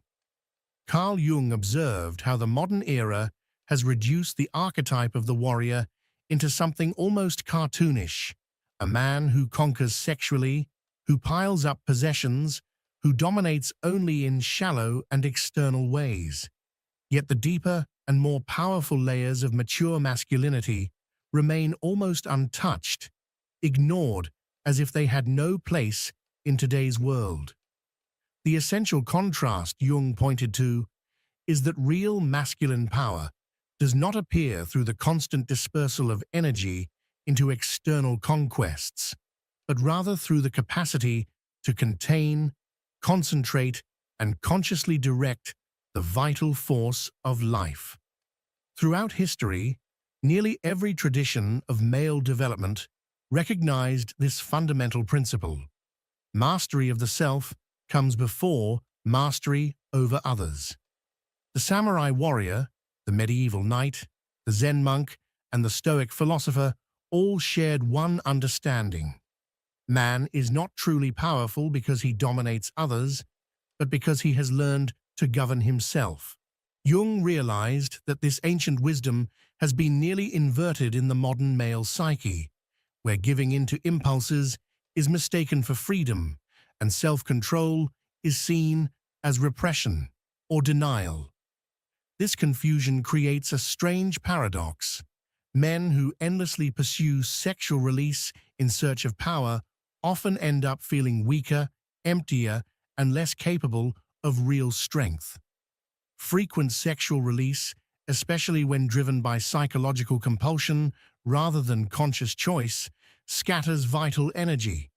Carl Jung observed how the modern era has reduced the archetype of the warrior into something almost cartoonish, a man who conquers sexually, who piles up possessions, who dominates only in shallow and external ways. Yet the deeper and more powerful layers of mature masculinity remain almost untouched, ignored as if they had no place in today's world. The essential contrast Jung pointed to is that real masculine power does not appear through the constant dispersal of energy into external conquests, but rather through the capacity to contain, concentrate, and consciously direct the vital force of life. Throughout history, nearly every tradition of male development recognized this fundamental principle. Mastery of the self comes before mastery over others. The samurai warrior, the medieval knight, the Zen monk, and the Stoic philosopher all shared one understanding. Man is not truly powerful because he dominates others, but because he has learned to govern himself. Jung realized that this ancient wisdom has been nearly inverted in the modern male psyche, where giving in to impulses is mistaken for freedom, and self-control is seen as repression or denial. This confusion creates a strange paradox. Men who endlessly pursue sexual release in search of power often end up feeling weaker, emptier, and less capable of real strength. Frequent sexual release, especially when driven by psychological compulsion rather than conscious choice, scatters vital energy.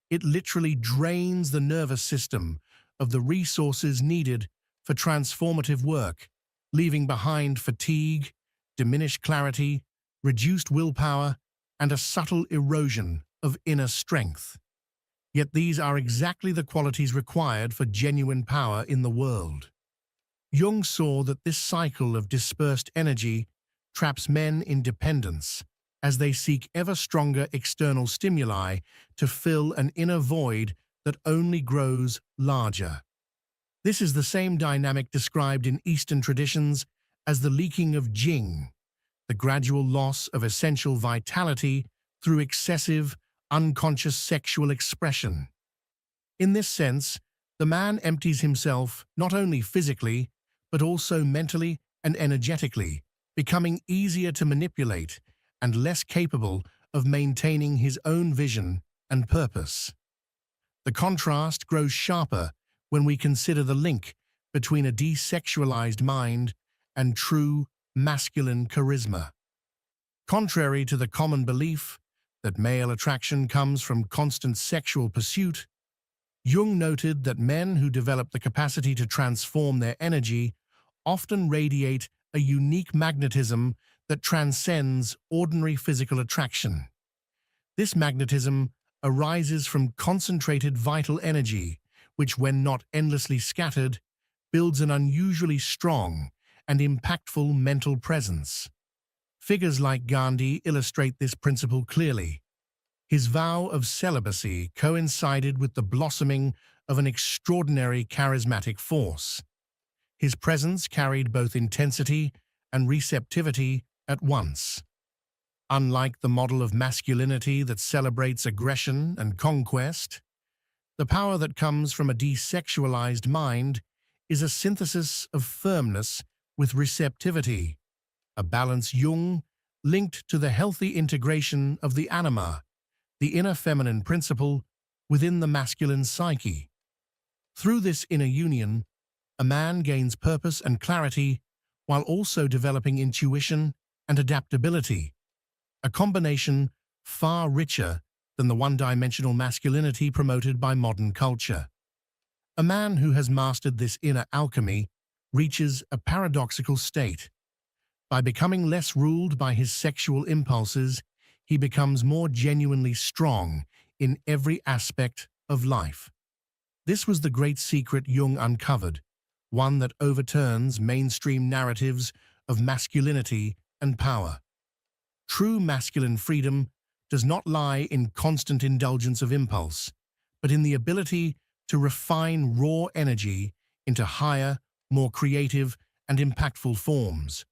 It literally drains the nervous system of the resources needed for transformative work, leaving behind fatigue, diminished clarity, reduced willpower, and a subtle erosion of inner strength. Yet these are exactly the qualities required for genuine power in the world. Jung saw that this cycle of dispersed energy traps men in dependence as they seek ever stronger external stimuli to fill an inner void that only grows larger. This is the same dynamic described in Eastern traditions as the leaking of Jing, the gradual loss of essential vitality through excessive, unconscious sexual expression. In this sense, the man empties himself not only physically, but also mentally and energetically, becoming easier to manipulate and less capable of maintaining his own vision and purpose. The contrast grows sharper when we consider the link between a desexualized mind and true masculine charisma. Contrary to the common belief that male attraction comes from constant sexual pursuit, Jung noted that men who develop the capacity to transform their energy often radiate a unique magnetism that transcends ordinary physical attraction. This magnetism arises from concentrated vital energy, which, when not endlessly scattered, builds an unusually strong and impactful mental presence. Figures like Gandhi illustrate this principle clearly. His vow of celibacy coincided with the blossoming of an extraordinary charismatic force. His presence carried both intensity and receptivity at once. Unlike the model of masculinity that celebrates aggression and conquest, the power that comes from a desexualized mind is a synthesis of firmness with receptivity, a balance Jung linked to the healthy integration of the anima, the inner feminine principle, within the masculine psyche. Through this inner union, a man gains purpose and clarity while also developing intuition and adaptability. a combination far richer than the one-dimensional masculinity promoted by modern culture. A man who has mastered this inner alchemy reaches a paradoxical state. By becoming less ruled by his sexual impulses, he becomes more genuinely strong in every aspect of life. This was the great secret Jung uncovered, one that overturns mainstream narratives of masculinity and power. True masculine freedom does not lie in constant indulgence of impulse, but in the ability to refine raw energy into higher, more creative and impactful forms.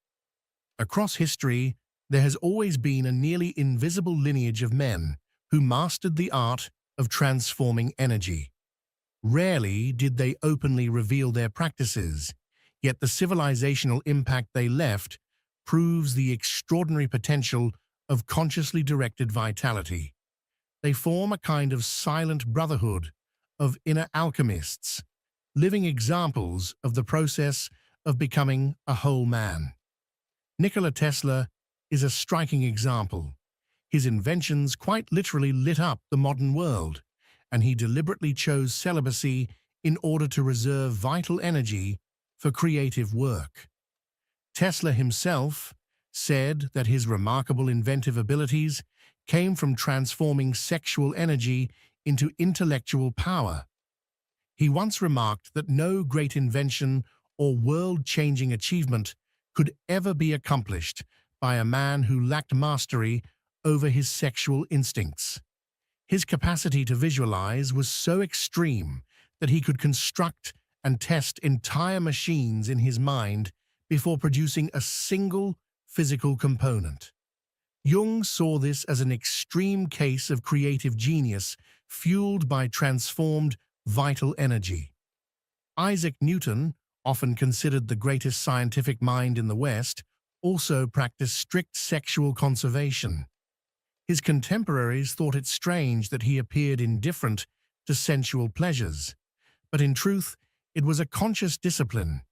Across history, there has always been a nearly invisible lineage of men who mastered the art of transforming energy. Rarely did they openly reveal their practices, yet the civilizational impact they left proves the extraordinary potential of consciously directed vitality. They form a kind of silent brotherhood of inner alchemists, living examples of the process of becoming a whole man. Nikola Tesla is a striking example. His inventions quite literally lit up the modern world, and he deliberately chose celibacy in order to reserve vital energy for creative work. Tesla himself said that his remarkable inventive abilities came from transforming sexual energy into intellectual power. He once remarked that no great invention or world-changing achievement could ever be accomplished by a man who lacked mastery over his sexual instincts. His capacity to visualize was so extreme that he could construct and test entire machines in his mind before producing a single physical component. Jung saw this as an extreme case of creative genius fueled by transformed vital energy. Isaac Newton, often considered the greatest scientific mind in the West, also practiced strict sexual conservation. His contemporaries thought it strange that he appeared indifferent to sensual pleasures, but in truth, it was a conscious discipline.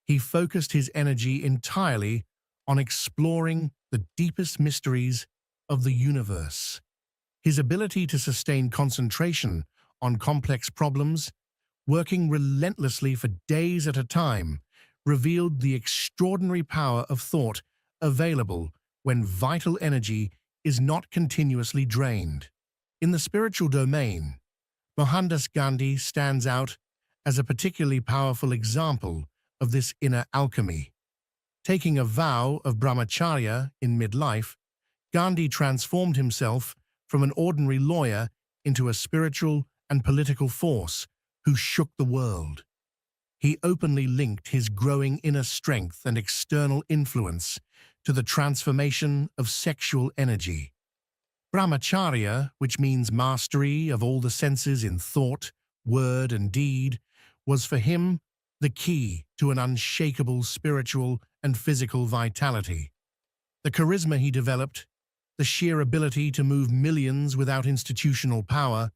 He focused his energy entirely on exploring the deepest mysteries of the universe. His ability to sustain concentration on complex problems, working relentlessly for days at a time, revealed the extraordinary power of thought available when vital energy is not continuously drained. In the spiritual domain, Mohandas Gandhi stands out as a particularly powerful example of this inner alchemy. Taking a vow of brahmacharya in midlife, Gandhi transformed himself from an ordinary lawyer into a spiritual and political force who shook the world. He openly linked his growing inner strength and external influence to the transformation of sexual energy. Brahmacharya, which means mastery of all the senses in thought, word, and deed, was for him the key to an unshakable spiritual and physical vitality. The charisma he developed, the sheer ability to move millions without institutional power,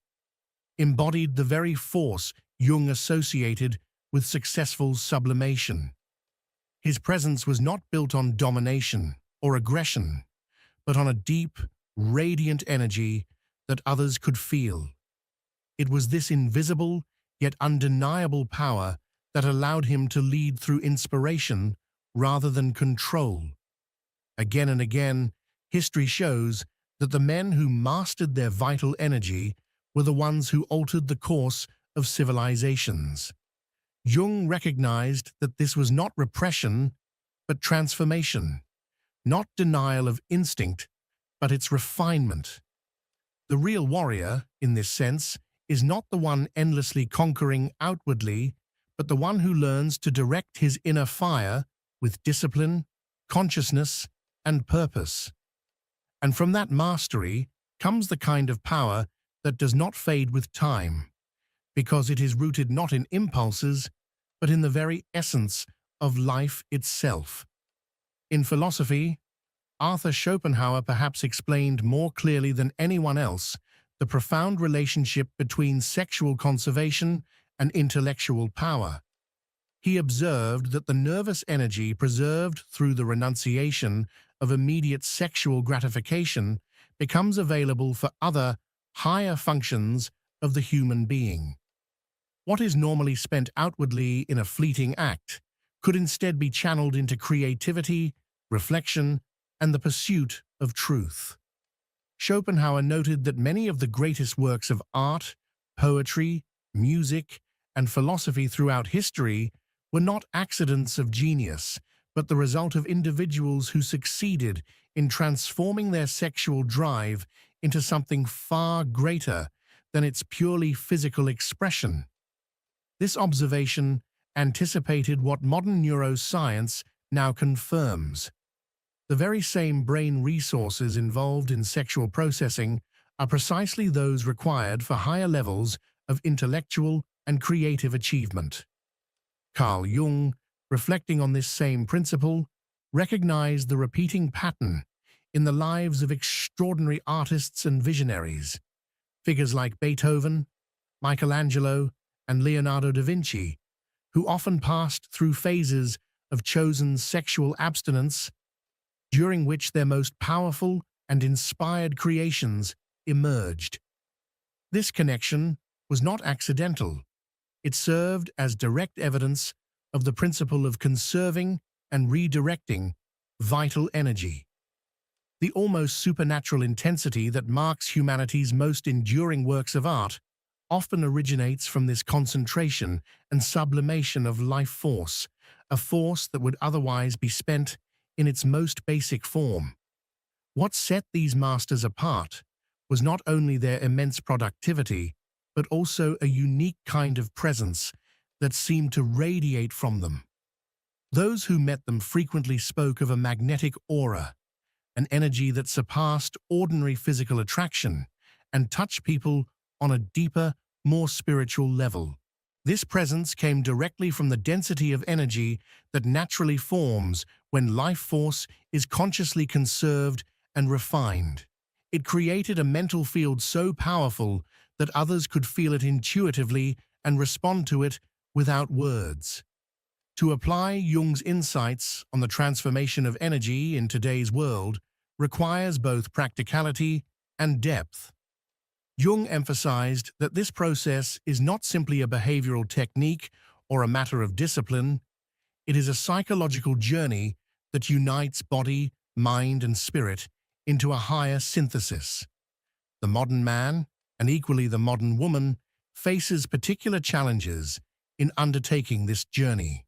embodied the very force Jung associated with successful sublimation. His presence was not built on domination or aggression, but on a deep, radiant energy that others could feel. It was this invisible yet undeniable power that allowed him to lead through inspiration rather than control. Again and again, history shows that the men who mastered their vital energy were the ones who altered the course of civilizations. Jung recognized that this was not repression, but transformation, not denial of instinct, but its refinement. The real warrior, in this sense, is not the one endlessly conquering outwardly, but the one who learns to direct his inner fire with discipline, consciousness, and purpose. And from that mastery comes the kind of power that does not fade with time, because it is rooted not in impulses, but in the very essence of life itself. In philosophy, Arthur Schopenhauer perhaps explained more clearly than anyone else the profound relationship between sexual conservation and intellectual power. He observed that the nervous energy preserved through the renunciation of immediate sexual gratification becomes available for other, higher functions of the human being. What is normally spent outwardly in a fleeting act could instead be channeled into creativity, reflection, and the pursuit of truth. Schopenhauer noted that many of the greatest works of art, poetry, music, and philosophy throughout history were not accidents of genius, but the result of individuals who succeeded in transforming their sexual drive into something far greater than its purely physical expression. This observation anticipated what modern neuroscience now confirms. The very same brain resources involved in sexual processing are precisely those required for higher levels of intellectual and creative achievement. Carl Jung, reflecting on this same principle, recognized the repeating pattern in the lives of extraordinary artists and visionaries. Figures like Beethoven, Michelangelo, and Leonardo da Vinci, who often passed through phases of chosen sexual abstinence, during which their most powerful and inspired creations emerged. This connection was not accidental. It served as direct evidence of the principle of conserving and redirecting vital energy. The almost supernatural intensity that marks humanity's most enduring works of art often originates from this concentration and sublimation of life force, a force that would otherwise be spent in its most basic form. What set these masters apart was not only their immense productivity, but also a unique kind of presence that seemed to radiate from them. Those who met them frequently spoke of a magnetic aura, an energy that surpassed ordinary physical attraction and touched people on a deeper, more spiritual level. This presence came directly from the density of energy that naturally forms when life force is consciously conserved and refined. It created a mental field so powerful that others could feel it intuitively and respond to it without words. To apply Jung's insights on the transformation of energy in today's world requires both practicality and depth. Jung emphasized that this process is not simply a behavioral technique or a matter of discipline. It is a psychological journey that unites body, mind, and spirit into a higher synthesis. The modern man, and equally the modern woman, faces particular challenges in undertaking this journey.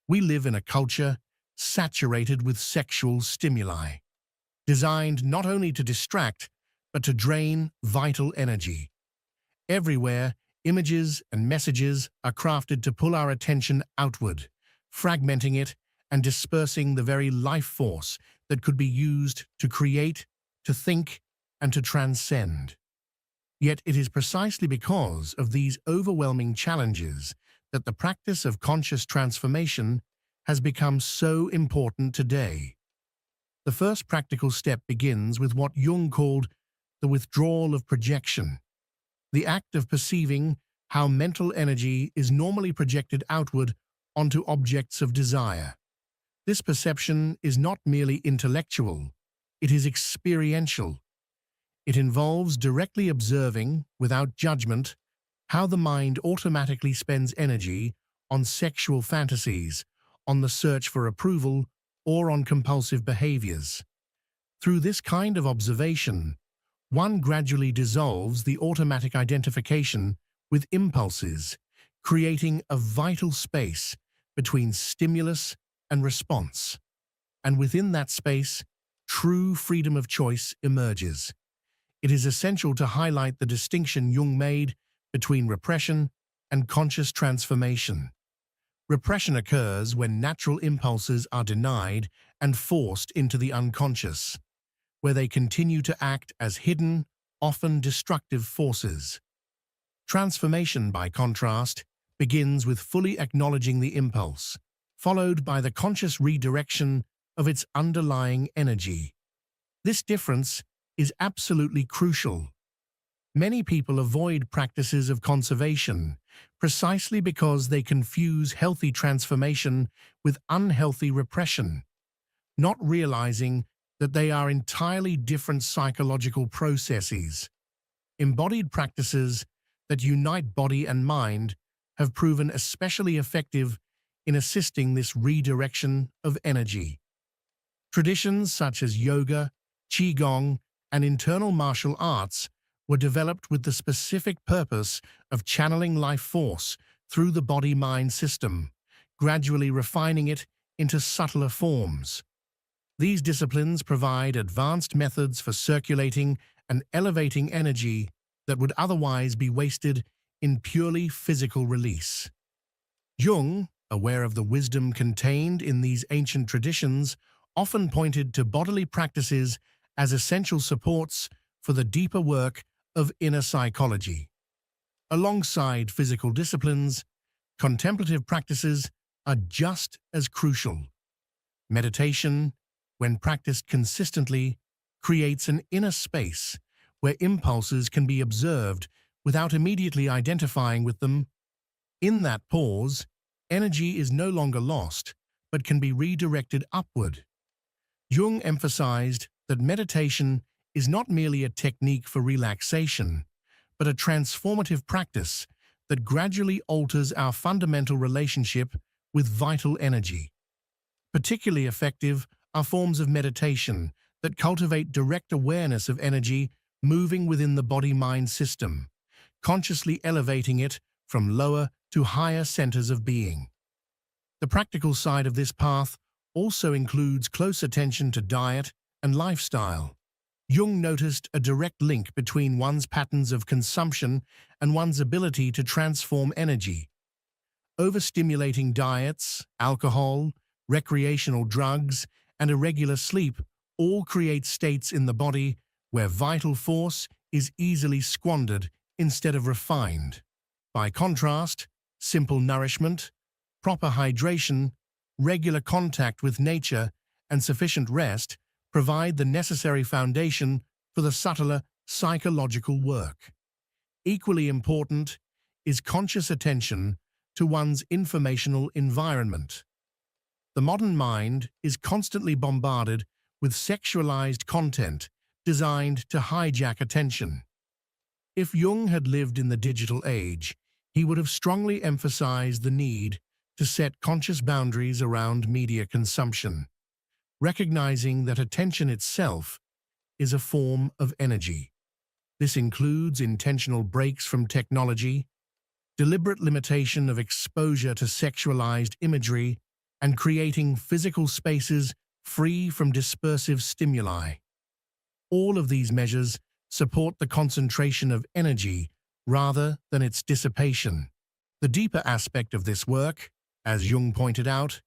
We live in a culture saturated with sexual stimuli, designed not only to distract, but to drain vital energy. Everywhere, images and messages are crafted to pull our attention outward, fragmenting it and dispersing the very life force that could be used to create, to think, and to transcend. Yet it is precisely because of these overwhelming challenges that the practice of conscious transformation has become so important today. The first practical step begins with what Jung called the withdrawal of projection, the act of perceiving how mental energy is normally projected outward onto objects of desire. This perception is not merely intellectual, it is experiential. It involves directly observing, without judgment, how the mind automatically spends energy on sexual fantasies, on the search for approval, or on compulsive behaviors. Through this kind of observation, one gradually dissolves the automatic identification with impulses, creating a vital space between stimulus and response. And within that space, true freedom of choice emerges. It is essential to highlight the distinction Jung made between repression and conscious transformation. Repression occurs when natural impulses are denied and forced into the unconscious, where they continue to act as hidden, often destructive forces. Transformation, by contrast, begins with fully acknowledging the impulse, followed by the conscious redirection of its underlying energy. This difference is absolutely crucial. Many people avoid practices of conservation precisely because they confuse healthy transformation with unhealthy repression, not realizing that they are entirely different psychological processes. Embodied practices that unite body and mind have proven especially effective in assisting this redirection of energy. Traditions such as yoga, qigong, and internal martial arts were developed with the specific purpose of channeling life force through the body-mind system, gradually refining it into subtler forms. These disciplines provide advanced methods for circulating and elevating energy that would otherwise be wasted in purely physical release. Jung, aware of the wisdom contained in these ancient traditions, often pointed to bodily practices as essential supports for the deeper work of inner psychology. Alongside physical disciplines, contemplative practices are just as crucial. Meditation, when practiced consistently, creates an inner space where impulses can be observed without immediately identifying with them. In that pause, energy is no longer lost, but can be redirected upward. Jung emphasized that meditation is not merely a technique for relaxation, but a transformative practice that gradually alters our fundamental relationship with vital energy. Particularly effective are forms of meditation that cultivate direct awareness of energy moving within the body-mind system, consciously elevating it from lower to higher centers of being. The practical side of this path also includes close attention to diet and lifestyle. Jung noticed a direct link between one's patterns of consumption and one's ability to transform energy. Overstimulating diets, alcohol, recreational drugs, and irregular sleep all create states in the body where vital force is easily squandered instead of refined. By contrast, simple nourishment, proper hydration, regular contact with nature, and sufficient rest provide the necessary foundation for the subtler psychological work. Equally important is conscious attention to one's informational environment. The modern mind is constantly bombarded with sexualized content designed to hijack attention. If Jung had lived in the digital age, he would have strongly emphasized the need to set conscious boundaries around media consumption, recognizing that attention itself is a form of energy. This includes intentional breaks from technology, deliberate limitation of exposure to sexualized imagery, and creating physical spaces free from dispersive stimuli. All of these measures support the concentration of energy rather than its dissipation. The deeper aspect of this work, as Jung pointed out,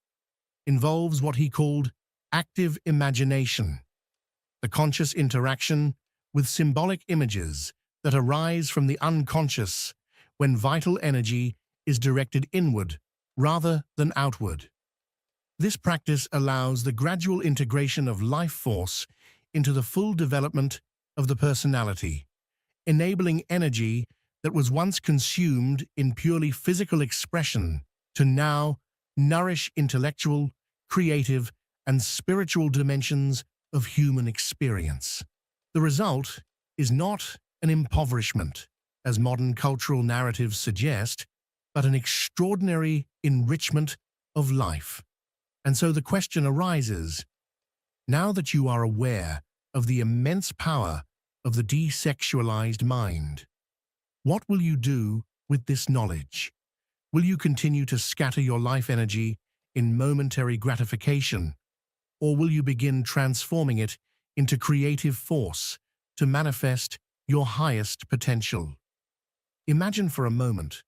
involves what he called active imagination, the conscious interaction with symbolic images that arise from the unconscious when vital energy is directed inward rather than outward. This practice allows the gradual integration of life force into the full development of the personality, enabling energy that was once consumed in purely physical expression to now nourish intellectual, creative, and spiritual dimensions of human experience. The result is not an impoverishment, as modern cultural narratives suggest, but an extraordinary enrichment of life. And so the question arises, now that you are aware of the immense power of the desexualized mind, what will you do with this knowledge? Will you continue to scatter your life energy in momentary gratification, or will you begin transforming it into creative force to manifest your highest potential? Imagine for a moment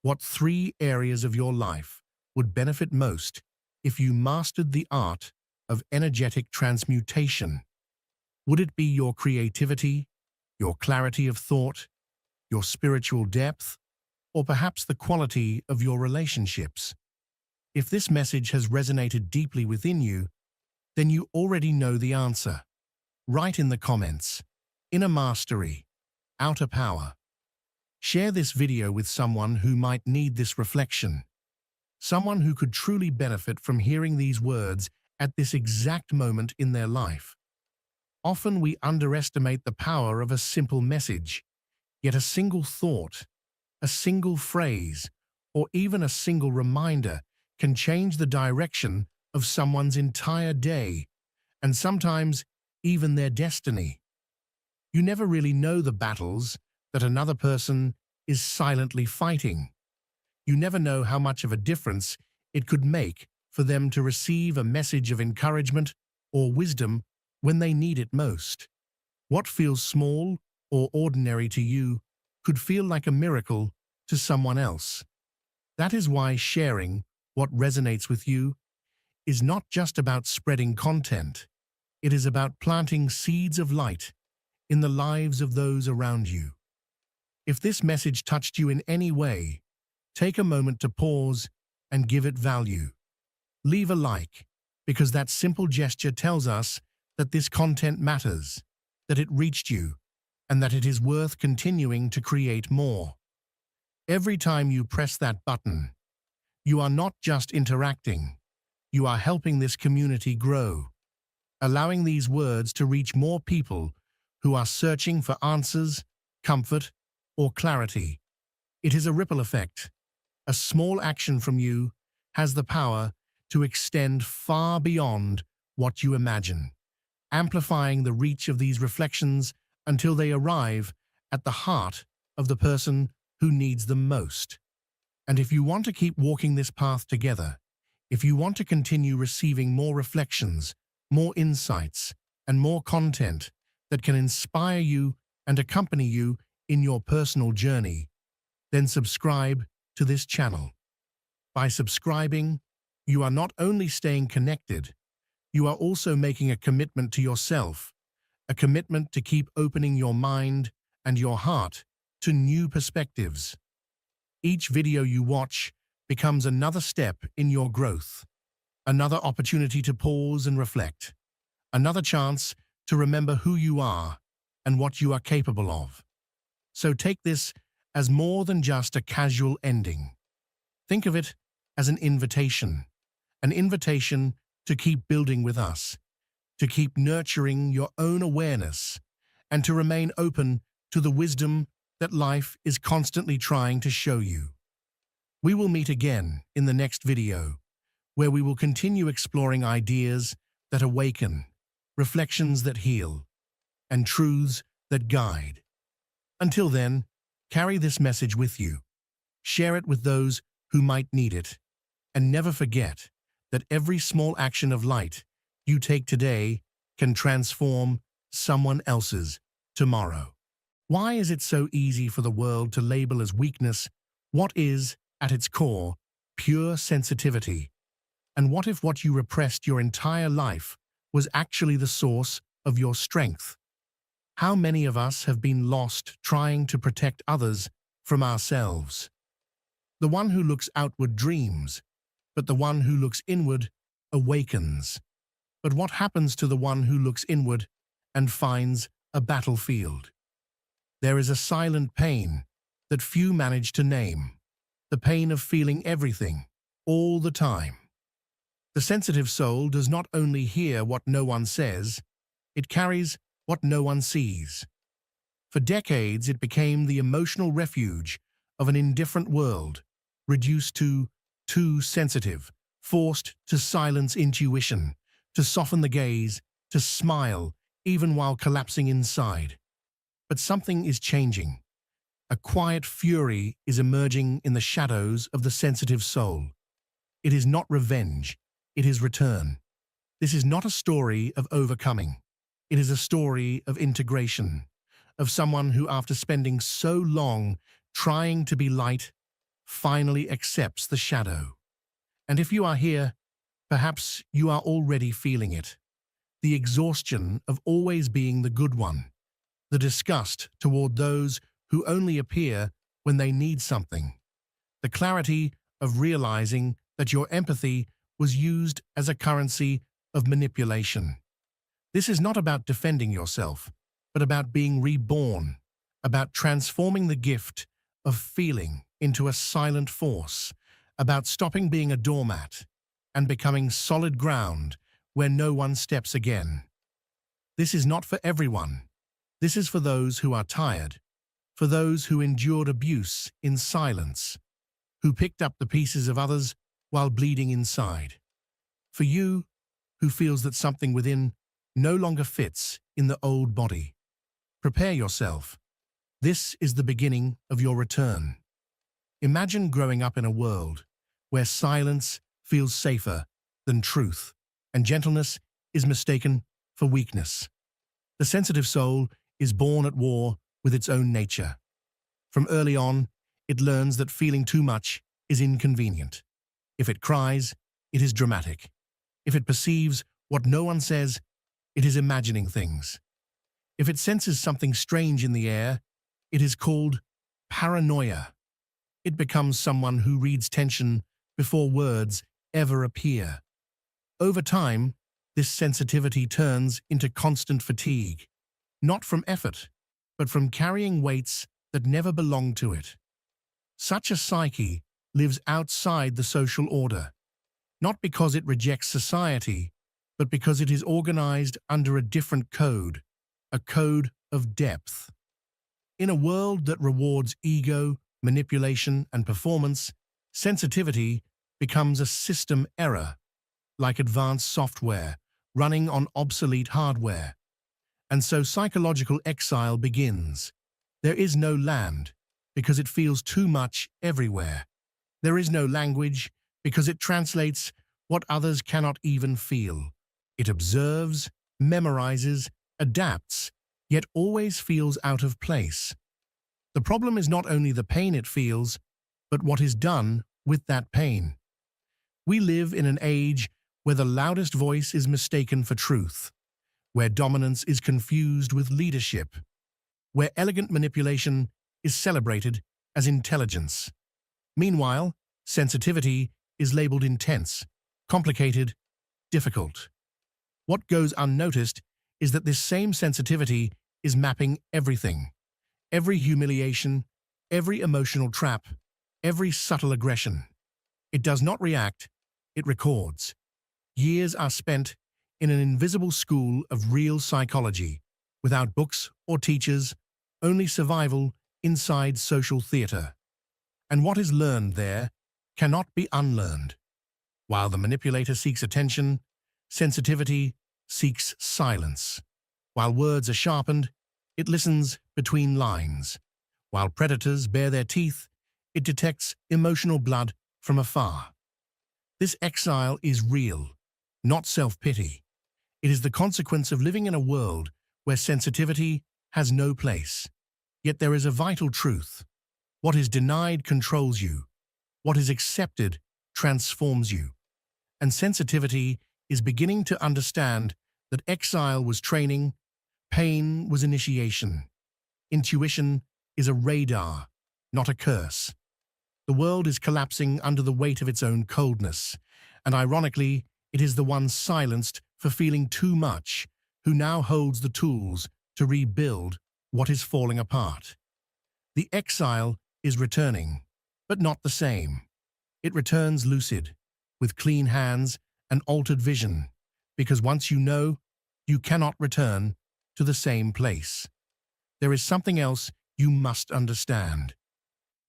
what 3 areas of your life would benefit most if you mastered the art of energetic transmutation. Would it be your creativity, your clarity of thought, your spiritual depth, or perhaps the quality of your relationships? If this message has resonated deeply within you, then you already know the answer. Write in the comments, inner mastery, outer power. Share this video with someone who might need this reflection, someone who could truly benefit from hearing these words at this exact moment in their life. Often we underestimate the power of a simple message, yet a single thought, a single phrase, or even a single reminder can change the direction of someone's entire day, and sometimes even their destiny. You never really know the battles that another person is silently fighting. You never know how much of a difference it could make for them to receive a message of encouragement or wisdom when they need it most. What feels small or ordinary to you could feel like a miracle to someone else. That is why sharing what resonates with you is not just about spreading content. It is about planting seeds of light in the lives of those around you. If this message touched you in any way, take a moment to pause and give it value. Leave a like, because that simple gesture tells us that this content matters, that it reached you, and that it is worth continuing to create more. Every time you press that button, you are not just interacting, you are helping this community grow, allowing these words to reach more people who are searching for answers, comfort, or clarity. It is a ripple effect. A small action from you has the power to extend far beyond what you imagine, amplifying the reach of these reflections until they arrive at the heart of the person who needs them most. And if you want to keep walking this path together, if you want to continue receiving more reflections, more insights, and more content that can inspire you and accompany you in your personal journey, then subscribe to this channel. By subscribing, you are not only staying connected, you are also making a commitment to yourself, a commitment to keep opening your mind and your heart to new perspectives. Each video you watch becomes another step in your growth, another opportunity to pause and reflect, another chance to remember who you are and what you are capable of. So take this as more than just a casual ending. Think of it as an invitation to keep building with us, to keep nurturing your own awareness, and to remain open to the wisdom that life is constantly trying to show you. We will meet again in the next video, where we will continue exploring ideas that awaken, reflections that heal, and truths that guide. Until then, carry this message with you. Share it with those who might need it, and never forget that every small action of light you take today can transform someone else's tomorrow. Why is it so easy for the world to label as weakness what is, at its core, pure sensitivity? And what if what you repressed your entire life was actually the source of your strength? How many of us have been lost trying to protect others from ourselves? The one who looks outward dreams, but the one who looks inward awakens. But what happens to the one who looks inward and finds a battlefield? There is a silent pain that few manage to name, the pain of feeling everything, all the time. The sensitive soul does not only hear what no one says, it carries what no one sees. For decades, it became the emotional refuge of an indifferent world, reduced to too sensitive, forced to silence intuition, to soften the gaze, to smile, even while collapsing inside. But something is changing. A quiet fury is emerging in the shadows of the sensitive soul. It is not revenge, it is return. This is not a story of overcoming. It is a story of integration, of someone who, after spending so long trying to be light, finally accepts the shadow. And if you are here, perhaps you are already feeling it. The exhaustion of always being the good one, the disgust toward those who only appear when they need something, the clarity of realizing that your empathy was used as a currency of manipulation. This is not about defending yourself, but about being reborn, about transforming the gift of feeling into a silent force, about stopping being a doormat and becoming solid ground where no one steps again. This is not for everyone. This is for those who are tired, for those who endured abuse in silence, who picked up the pieces of others while bleeding inside. For you, who feels that something within no longer fits in the old body. Prepare yourself. This is the beginning of your return. Imagine growing up in a world where silence feels safer than truth, and gentleness is mistaken for weakness. The sensitive soul is born at war with its own nature. From early on, it learns that feeling too much is inconvenient. If it cries, it is dramatic. If it perceives what no one says, it is imagining things. If it senses something strange in the air, it is called paranoia. It becomes someone who reads tension before words ever appear. Over time, this sensitivity turns into constant fatigue, not from effort, but from carrying weights that never belong to it. Such a psyche lives outside the social order, not because it rejects society, but because it is organized under a different code, a code of depth. In a world that rewards ego, manipulation, and performance, sensitivity becomes a system error, like advanced software running on obsolete hardware. And so psychological exile begins. There is no land, because it feels too much everywhere. There is no language, because it translates what others cannot even feel. It observes, memorizes, adapts, yet always feels out of place. The problem is not only the pain it feels, but what is done with that pain. We live in an age where the loudest voice is mistaken for truth, where dominance is confused with leadership, where elegant manipulation is celebrated as intelligence. Meanwhile, sensitivity is labeled intense, complicated, difficult. What goes unnoticed is that this same sensitivity is mapping everything. Every humiliation, every emotional trap, every subtle aggression. It does not react, it records. Years are spent in an invisible school of real psychology, without books or teachers, only survival inside social theater. And what is learned there cannot be unlearned. While the manipulator seeks attention, sensitivity seeks silence. While words are sharpened, it listens between lines. While predators bare their teeth, it detects emotional blood from afar. This exile is real, not self-pity. It is the consequence of living in a world where sensitivity has no place. Yet there is a vital truth. What is denied controls you. What is accepted transforms you. And sensitivity is beginning to understand that exile was training, pain was initiation. Intuition is a radar, not a curse. The world is collapsing under the weight of its own coldness, and ironically, it is the one silenced for feeling too much who now holds the tools to rebuild what is falling apart. The exile is returning, but not the same. It returns lucid, with clean hands and altered vision, because once you know, you cannot return to the same place. There is something else you must understand.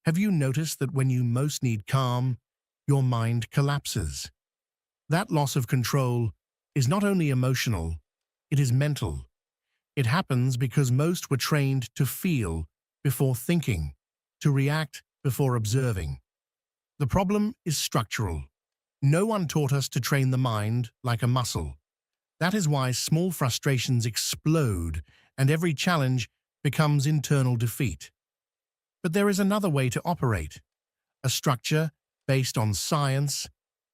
Have you noticed that when you most need calm, your mind collapses? That loss of control is not only emotional, it is mental. It happens because most were trained to feel before thinking, to react before observing. The problem is structural. No one taught us to train the mind like a muscle. That is why small frustrations explode and every challenge becomes internal defeat. But there is another way to operate, a structure based on science,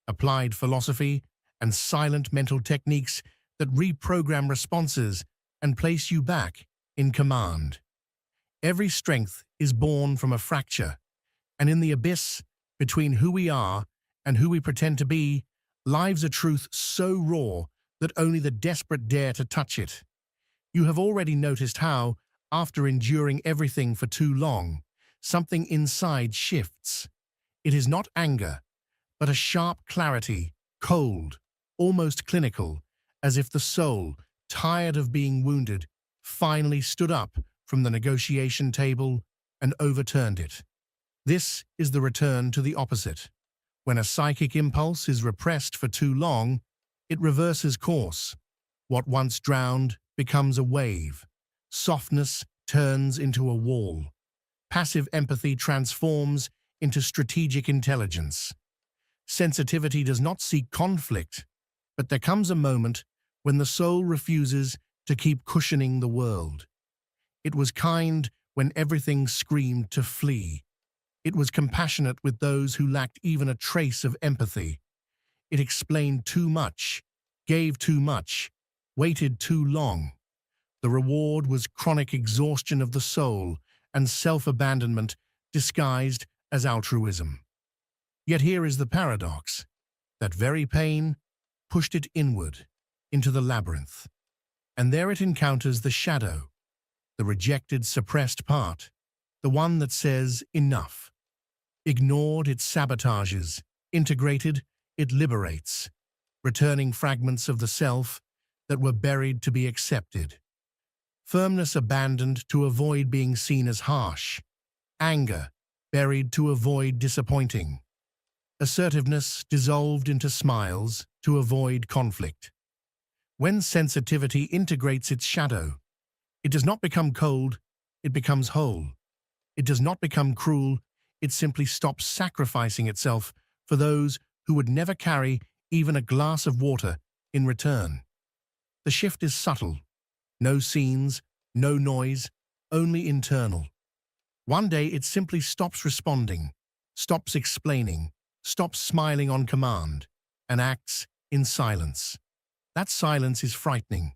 applied philosophy, and silent mental techniques that reprogram responses and place you back in command. Every strength is born from a fracture, and in the abyss between who we are and who we pretend to be lies a truth so raw that only the desperate dare to touch it. You have already noticed how, after enduring everything for too long, something inside shifts. It is not anger, but a sharp clarity, cold, almost clinical, as if the soul, tired of being wounded, finally stood up from the negotiation table and overturned it. This is the return to the opposite. When a psychic impulse is repressed for too long, it reverses course. What once drowned becomes a wave. Softness turns into a wall. Passive empathy transforms into strategic intelligence. Sensitivity does not seek conflict, but there comes a moment when the soul refuses to keep cushioning the world. It was kind when everything screamed to flee. It was compassionate with those who lacked even a trace of empathy. It explained too much, gave too much, waited too long. The reward was chronic exhaustion of the soul and self-abandonment disguised as altruism. Yet here is the paradox. That very pain pushed it inward, into the labyrinth. And there it encounters the shadow, the rejected, suppressed part, the one that says enough. Ignored, it sabotages. Integrated, it liberates, returning fragments of the self that were buried to be accepted. Firmness abandoned to avoid being seen as harsh. Anger buried to avoid disappointing. Assertiveness dissolved into smiles to avoid conflict. When sensitivity integrates its shadow, it does not become cold, it becomes whole. It does not become cruel, it simply stops sacrificing itself for those who would never carry even a glass of water in return. The shift is subtle. No scenes, no noise, only internal. One day it simply stops responding, stops explaining, stops smiling on command, and acts in silence. That silence is frightening,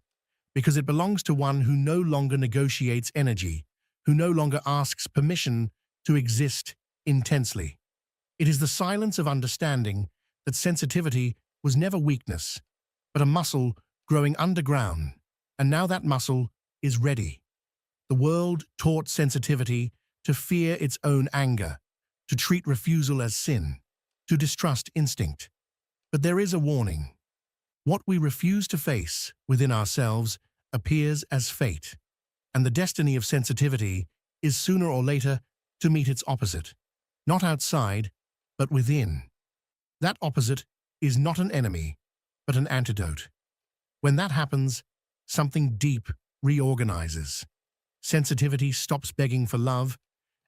because it belongs to one who no longer negotiates energy, who no longer asks permission to exist intensely. It is the silence of understanding that sensitivity was never weakness, but a muscle growing underground, and now that muscle is ready. The world taught sensitivity to fear its own anger, to treat refusal as sin, to distrust instinct. But there is a warning. What we refuse to face within ourselves appears as fate, and the destiny of sensitivity is sooner or later to meet its opposite, not outside, but within. That opposite is not an enemy, but an antidote. When that happens, something deep reorganizes. Sensitivity stops begging for love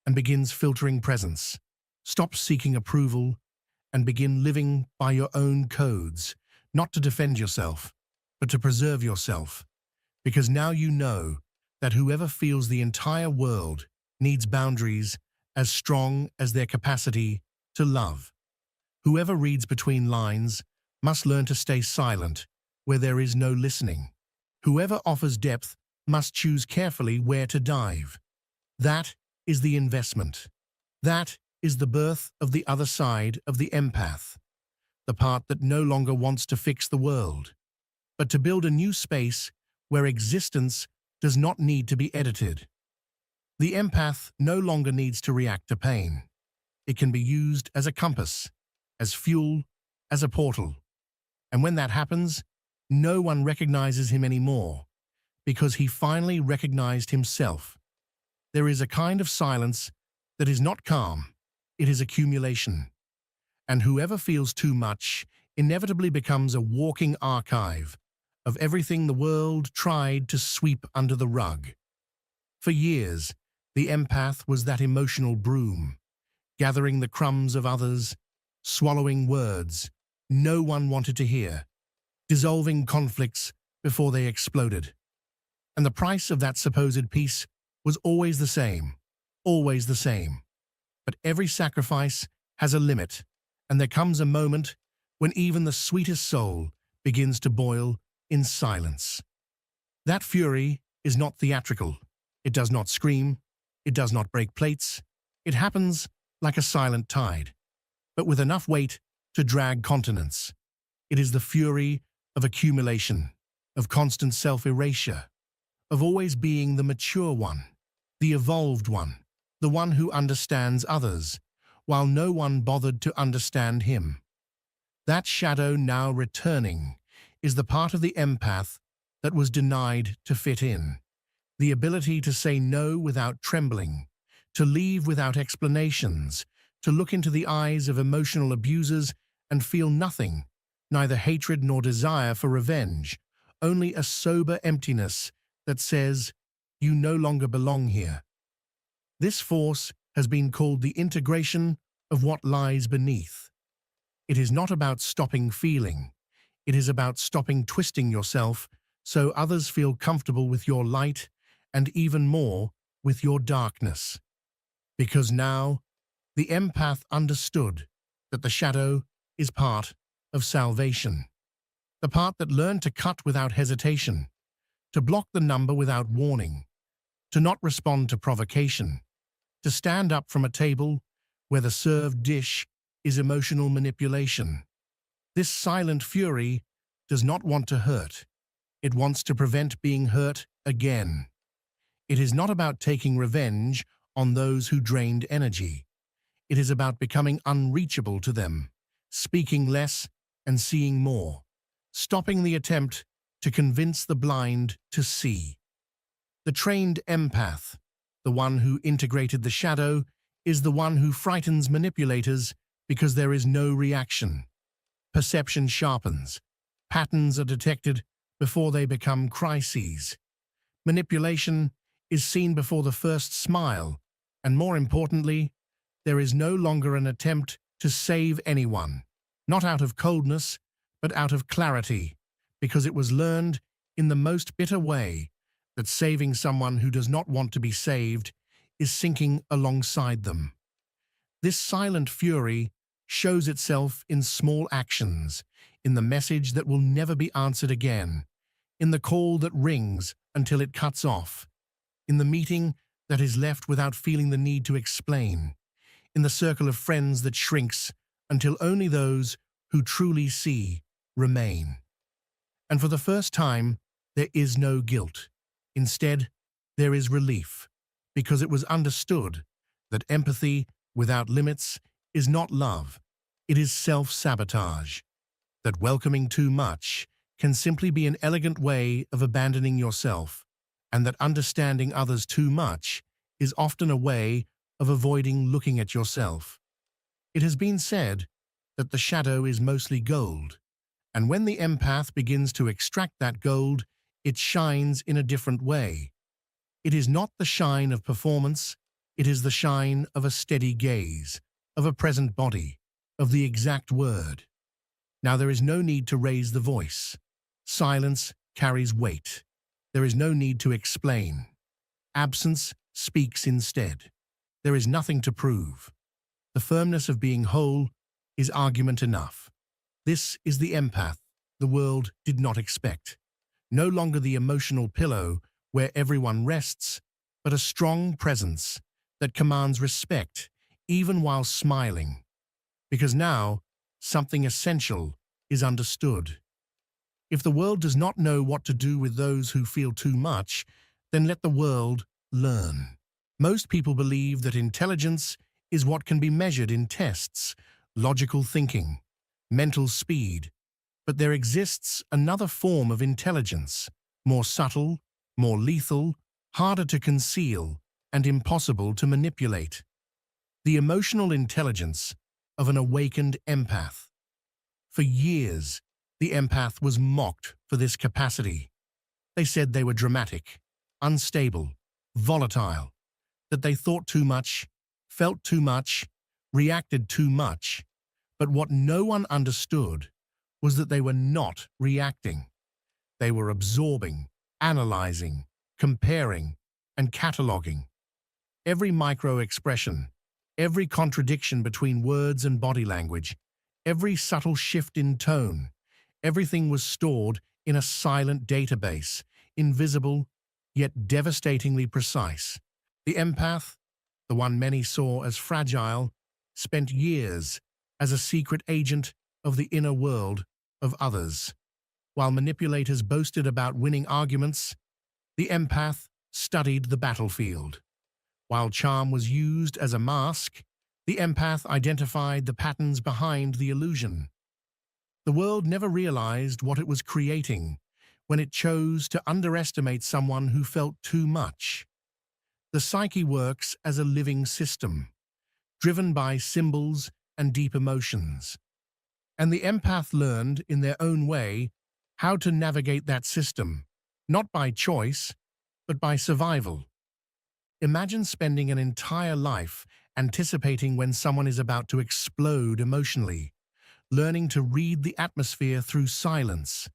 and begins filtering presence. Stop seeking approval and begin living by your own codes, not to defend yourself, but to preserve yourself. Because now you know that whoever feels the entire world needs boundaries as strong as their capacity to love. Whoever reads between lines must learn to stay silent where there is no listening. Whoever offers depth must choose carefully where to dive. That is the investment. That is the birth of the other side of the empath, the part that no longer wants to fix the world, but to build a new space where existence does not need to be edited. The empath no longer needs to react to pain. It can be used as a compass, as fuel, as a portal. And when that happens, no one recognizes him anymore, because he finally recognized himself. There is a kind of silence that is not calm, it is accumulation. And whoever feels too much inevitably becomes a walking archive of everything the world tried to sweep under the rug. For years, the empath was that emotional broom, gathering the crumbs of others, swallowing words no one wanted to hear, dissolving conflicts before they exploded. And the price of that supposed peace was always the same, always the same. But every sacrifice has a limit, and there comes a moment when even the sweetest soul begins to boil in silence. That fury is not theatrical. It does not scream. It does not break plates. It happens like a silent tide, but with enough weight to drag continents. It is the fury of accumulation, of constant self-erasure, of always being the mature one, the evolved one, the one who understands others, while no one bothered to understand him. That shadow now returning is the part of the empath that was denied to fit in, the ability to say no without trembling, to leave without explanations, to look into the eyes of emotional abusers and feel nothing, neither hatred nor desire for revenge, only a sober emptiness that says, "You no longer belong here." This force has been called the integration of what lies beneath. It is not about stopping feeling. It is about stopping twisting yourself so others feel comfortable with your light and even more with your darkness. Because now, the empath understood that the shadow is part of salvation. The part that learned to cut without hesitation, to block the number without warning, to not respond to provocation, to stand up from a table where the served dish is emotional manipulation. This silent fury does not want to hurt. It wants to prevent being hurt again. It is not about taking revenge on those who drained energy. It is about becoming unreachable to them, speaking less and seeing more, stopping the attempt to convince the blind to see. The trained empath, the one who integrated the shadow, is the one who frightens manipulators because there is no reaction. Perception sharpens. Patterns are detected before they become crises. Manipulation is seen before the first smile, and more importantly, there is no longer an attempt to save anyone, not out of coldness, but out of clarity, because it was learned in the most bitter way that saving someone who does not want to be saved is sinking alongside them. This silent fury shows itself in small actions, in the message that will never be answered again, in the call that rings until it cuts off, in the meeting that is left without feeling the need to explain, in the circle of friends that shrinks until only those who truly see remain. And for the first time, there is no guilt. Instead, there is relief, because it was understood that empathy without limits is not love, it is self-sabotage, that welcoming too much can simply be an elegant way of abandoning yourself, and that understanding others too much is often a way of avoiding looking at yourself. It has been said that the shadow is mostly gold, and when the empath begins to extract that gold, it shines in a different way. It is not the shine of performance, it is the shine of a steady gaze, of a present body, of the exact word. Now there is no need to raise the voice. Silence carries weight. There is no need to explain. Absence speaks instead. There is nothing to prove. The firmness of being whole is argument enough. This is the empath the world did not expect. No longer the emotional pillow where everyone rests, but a strong presence that commands respect even while smiling. Because now, something essential is understood. If the world does not know what to do with those who feel too much, then let the world learn. Most people believe that intelligence is what can be measured in tests, logical thinking, mental speed. But there exists another form of intelligence, more subtle, more lethal, harder to conceal, and impossible to manipulate. The emotional intelligence of an awakened empath. For years, the empath was mocked for this capacity. They said they were dramatic, unstable, volatile, that they thought too much, felt too much, reacted too much. But what no one understood was that they were not reacting. They were absorbing, analyzing, comparing, and cataloging. Every micro-expression, every contradiction between words and body language, every subtle shift in tone, everything was stored in a silent database, invisible, yet devastatingly precise. The empath, the one many saw as fragile, spent years as a secret agent of the inner world of others. While manipulators boasted about winning arguments, the empath studied the battlefield. While charm was used as a mask, the empath identified the patterns behind the illusion. The world never realized what it was creating when it chose to underestimate someone who felt too much. The psyche works as a living system, driven by symbols and deep emotions. And the empath learned, in their own way, how to navigate that system, not by choice, but by survival. Imagine spending an entire life anticipating when someone is about to explode emotionally, learning to read the atmosphere through silence,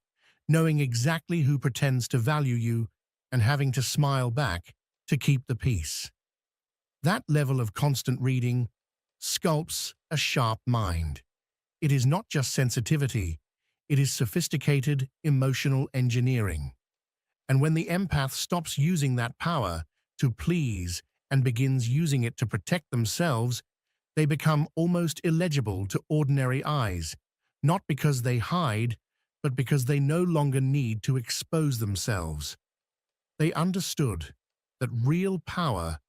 knowing exactly who pretends to value you, and having to smile back to keep the peace. That level of constant reading sculpts a sharp mind. It is not just sensitivity, it is sophisticated emotional engineering. And when the empath stops using that power to please and begins using it to protect themselves, they become almost illegible to ordinary eyes, not because they hide, but because they no longer need to expose themselves. They understood that real power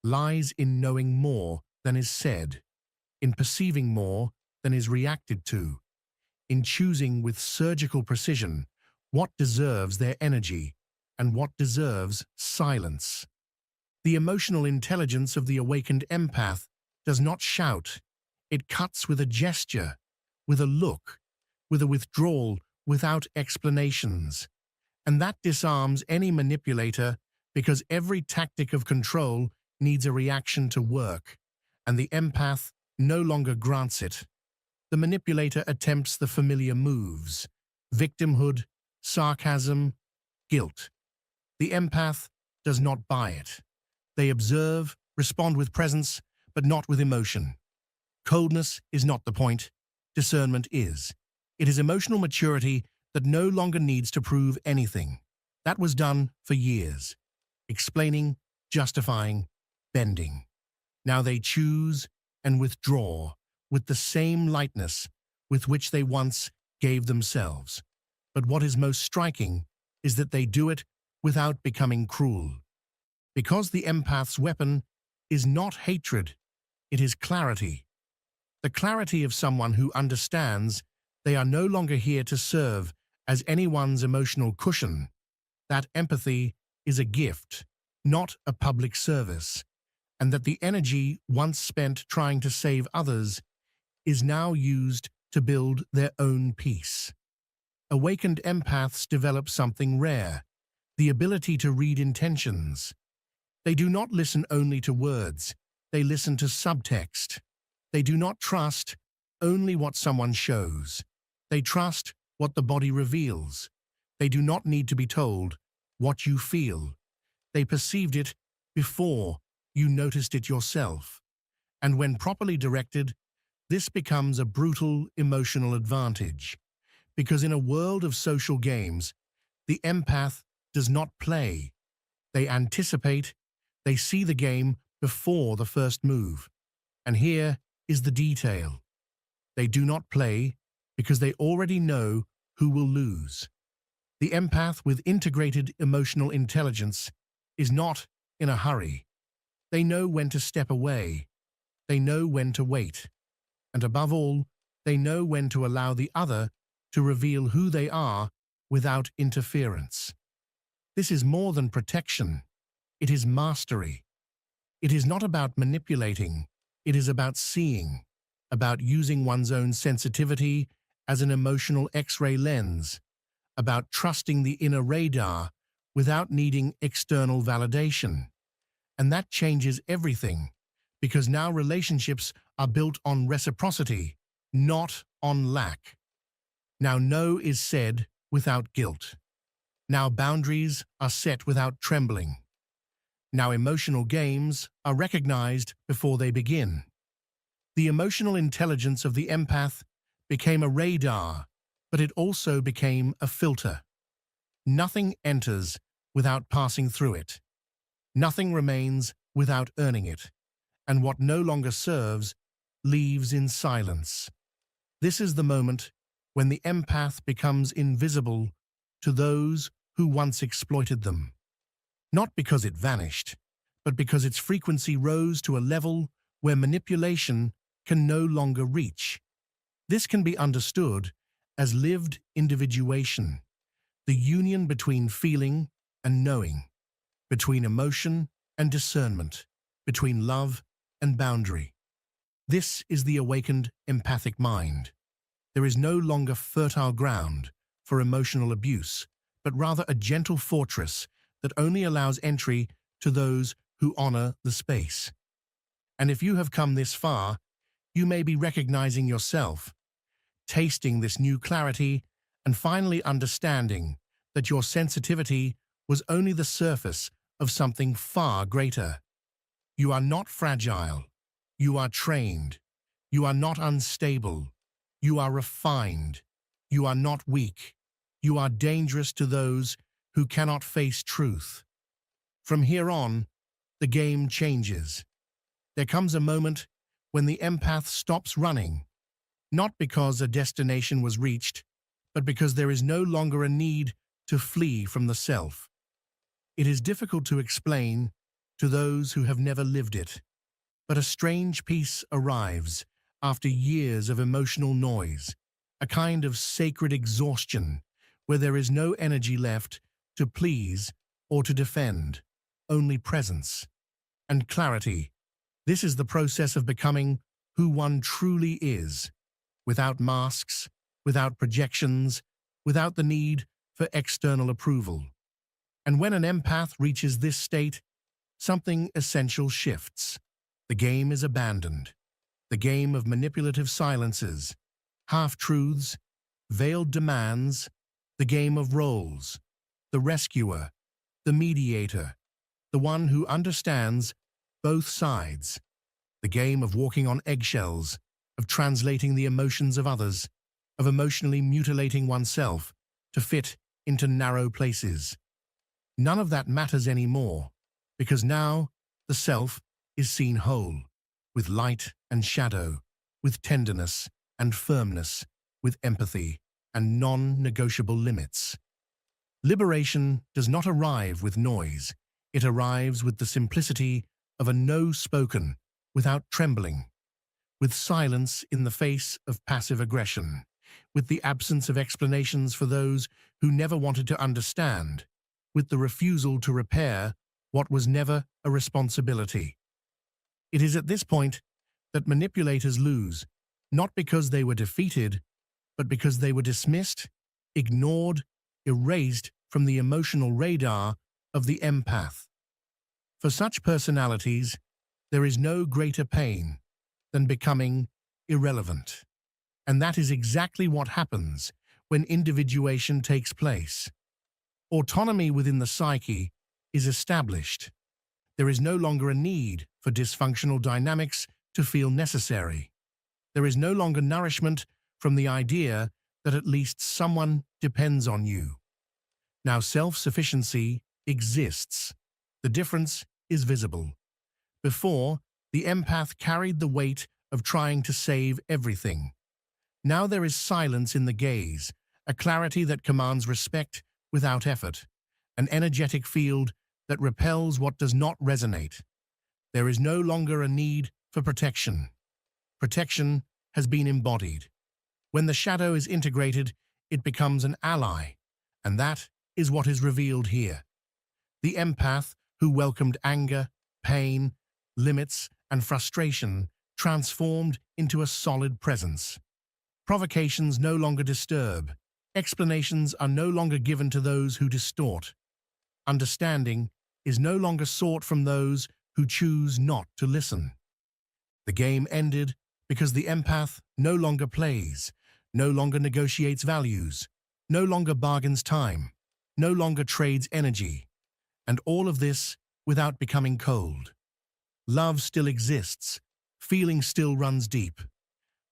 lies in knowing more than is said, in perceiving more than is reacted to, in choosing with surgical precision what deserves their energy and what deserves silence. The emotional intelligence of the awakened empath does not shout. It cuts with a gesture, with a look, with a withdrawal without explanations. And that disarms any manipulator, because every tactic of control needs a reaction to work, and the empath no longer grants it. The manipulator attempts the familiar moves: victimhood, sarcasm, guilt. The empath does not buy it. They observe, respond with presence, but not with emotion. Coldness is not the point. Discernment is. It is emotional maturity that no longer needs to prove anything. That was done for years. Explaining, justifying, bending. Now they choose and withdraw with the same lightness with which they once gave themselves. But what is most striking is that they do it without becoming cruel. Because the empath's weapon is not hatred, it is clarity. The clarity of someone who understands they are no longer here to serve as anyone's emotional cushion. That empathy is a gift, not a public service, and that the energy once spent trying to save others is now used to build their own peace. Awakened empaths develop something rare: the ability to read intentions. They do not listen only to words, they listen to subtext. They do not trust only what someone shows. They trust what the body reveals. They do not need to be told what you feel. They perceived it before you noticed it yourself. And when properly directed, this becomes a brutal emotional advantage. Because in a world of social games, the empath does not play. They anticipate. They see the game before the first move. And here is the detail. They do not play because they already know who will lose. The empath with integrated emotional intelligence is not in a hurry. They know when to step away. They know when to wait. And above all, they know when to allow the other to reveal who they are without interference. This is more than protection. It is mastery. It is not about manipulating. It is about seeing, about using one's own sensitivity as an emotional X-ray lens, about trusting the inner radar without needing external validation. And that changes everything, because now relationships are built on reciprocity, not on lack. Now no is said without guilt. Now boundaries are set without trembling. Now emotional games are recognized before they begin. The emotional intelligence of the empath became a radar, but it also became a filter. Nothing enters without passing through it. Nothing remains without earning it. And what no longer serves leaves in silence. This is the moment when the empath becomes invisible to those who once exploited them. Not because it vanished, but because its frequency rose to a level where manipulation can no longer reach. This can be understood as lived individuation, the union between feeling and knowing, between emotion and discernment, between love and boundary. This is the awakened empathic mind. There is no longer fertile ground for emotional abuse, but rather a gentle fortress that only allows entry to those who honor the space. And if you have come this far, you may be recognizing yourself, tasting this new clarity, and finally understanding that your sensitivity was only the surface of something far greater. You are not fragile. You are trained. You are not unstable. You are refined. You are not weak. You are dangerous to those who cannot face truth. From here on, the game changes. There comes a moment when the empath stops running, not because a destination was reached, but because there is no longer a need to flee from the self. It is difficult to explain to those who have never lived it, but a strange peace arrives after years of emotional noise, a kind of sacred exhaustion where there is no energy left to please or to defend, only presence and clarity. This is the process of becoming who one truly is, without masks, without projections, without the need for external approval. And when an empath reaches this state, something essential shifts. The game is abandoned. The game of manipulative silences, half-truths, veiled demands, the game of roles, the rescuer, the mediator, the one who understands both sides, the game of walking on eggshells, of translating the emotions of others, of emotionally mutilating oneself to fit into narrow places. None of that matters anymore, because now the self is seen whole, with light and shadow, with tenderness and firmness, with empathy and non-negotiable limits. Liberation does not arrive with noise. It arrives with the simplicity of a no spoken, without trembling, with silence in the face of passive aggression, with the absence of explanations for those who never wanted to understand, with the refusal to repair what was never a responsibility. It is at this point that manipulators lose, not because they were defeated, but because they were dismissed, ignored, erased from the emotional radar of the empath. For such personalities, there is no greater pain than becoming irrelevant. And that is exactly what happens when individuation takes place. Autonomy within the psyche is established. There is no longer a need for dysfunctional dynamics to feel necessary. There is no longer nourishment from the idea that at least someone depends on you. Now self-sufficiency exists. The difference is visible. Before, the empath carried the weight of trying to save everything. Now there is silence in the gaze, a clarity that commands respect without effort, an energetic field that repels what does not resonate. There is no longer a need for protection. Protection has been embodied. When the shadow is integrated, it becomes an ally, and that is what is revealed here. The empath who welcomed anger, pain, limits, and frustration transformed into a solid presence. Provocations no longer disturb. Explanations are no longer given to those who distort. Understanding is no longer sought from those who choose not to listen. The game ended because the empath no longer plays, no longer negotiates values, no longer bargains time, no longer trades energy, and all of this without becoming cold. Love still exists, feeling still runs deep,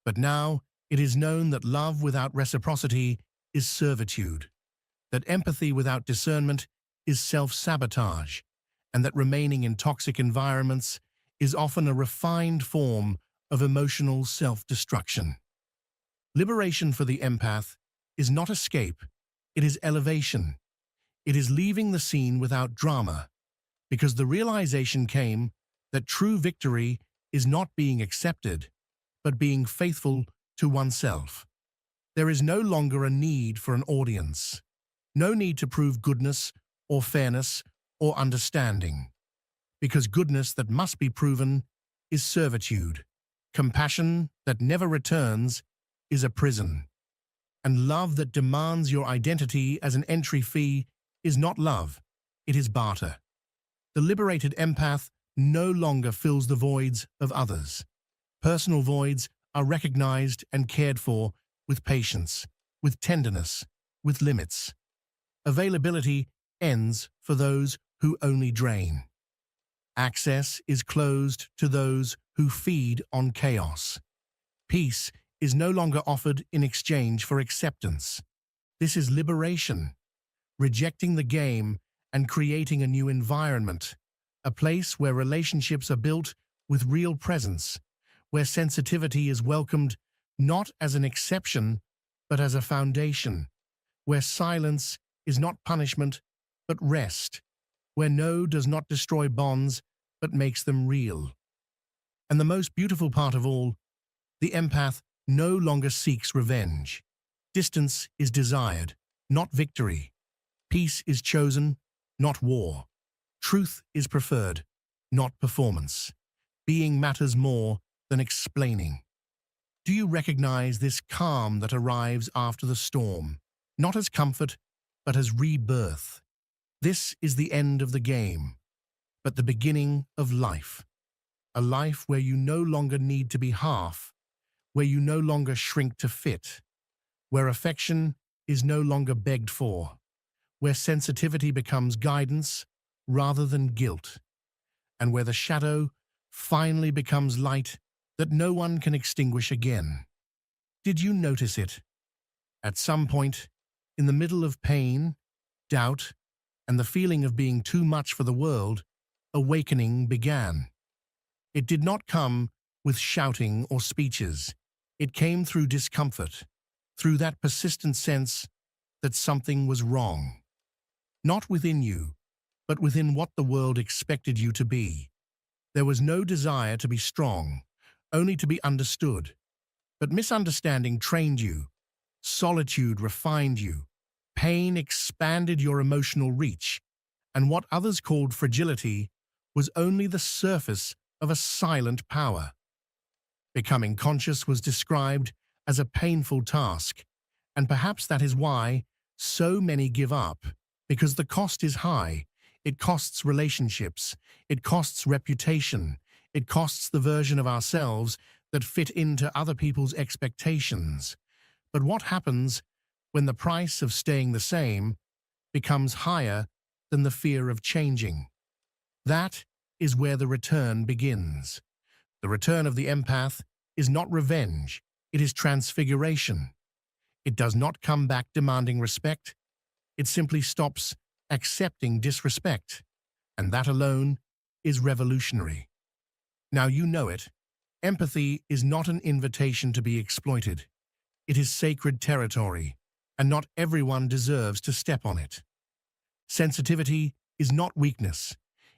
but now it is known that love without reciprocity is servitude, that empathy without discernment is self-sabotage, and that remaining in toxic environments is often a refined form of emotional self-destruction. Liberation for the empath is not escape, it is elevation. It is leaving the scene without drama, because the realization came that true victory is not being accepted, but being faithful to oneself. There is no longer a need for an audience. No need to prove goodness or fairness or understanding, because goodness that must be proven is servitude. Compassion that never returns is a prison. And love that demands your identity as an entry fee is not love, it is barter. The liberated empath no longer fills the voids of others. Personal voids are recognized and cared for with patience, with tenderness, with limits. Availability ends for those who only drain. Access is closed to those who feed on chaos. Peace is no longer offered in exchange for acceptance. This is liberation, rejecting the game and creating a new environment, a place where relationships are built with real presence, where sensitivity is welcomed not as an exception, but as a foundation, where silence is not punishment, but rest, where no does not destroy bonds, but makes them real. And the most beautiful part of all, the empath no longer seeks revenge. Distance is desired, not victory. Peace is chosen, not war. Truth is preferred, not performance. Being matters more than explaining. Do you recognize this calm that arrives after the storm, not as comfort, but as rebirth? This is the end of the game, but the beginning of life. A life where you no longer need to be half, where you no longer shrink to fit, where affection is no longer begged for, where sensitivity becomes guidance rather than guilt, and where the shadow finally becomes light that no one can extinguish again. Did you notice it? At some point, in the middle of pain, doubt, and the feeling of being too much for the world, awakening began. It did not come with shouting or speeches. It came through discomfort, through that persistent sense that something was wrong. Not within you, but within what the world expected you to be. There was no desire to be strong, only to be understood. But misunderstanding trained you. Solitude refined you. Pain expanded your emotional reach. And what others called fragility was only the surface of a silent power. Becoming conscious was described as a painful task, and perhaps that is why so many give up, because the cost is high. It costs relationships, it costs reputation, it costs the version of ourselves that fit into other people's expectations. But what happens when the price of staying the same becomes higher than the fear of changing? That is where the return begins. The return of the empath is not revenge, it is transfiguration. It does not come back demanding respect, it simply stops accepting disrespect, and that alone is revolutionary. Now you know it. Empathy is not an invitation to be exploited. It is sacred territory, and not everyone deserves to step on it. Sensitivity is not weakness.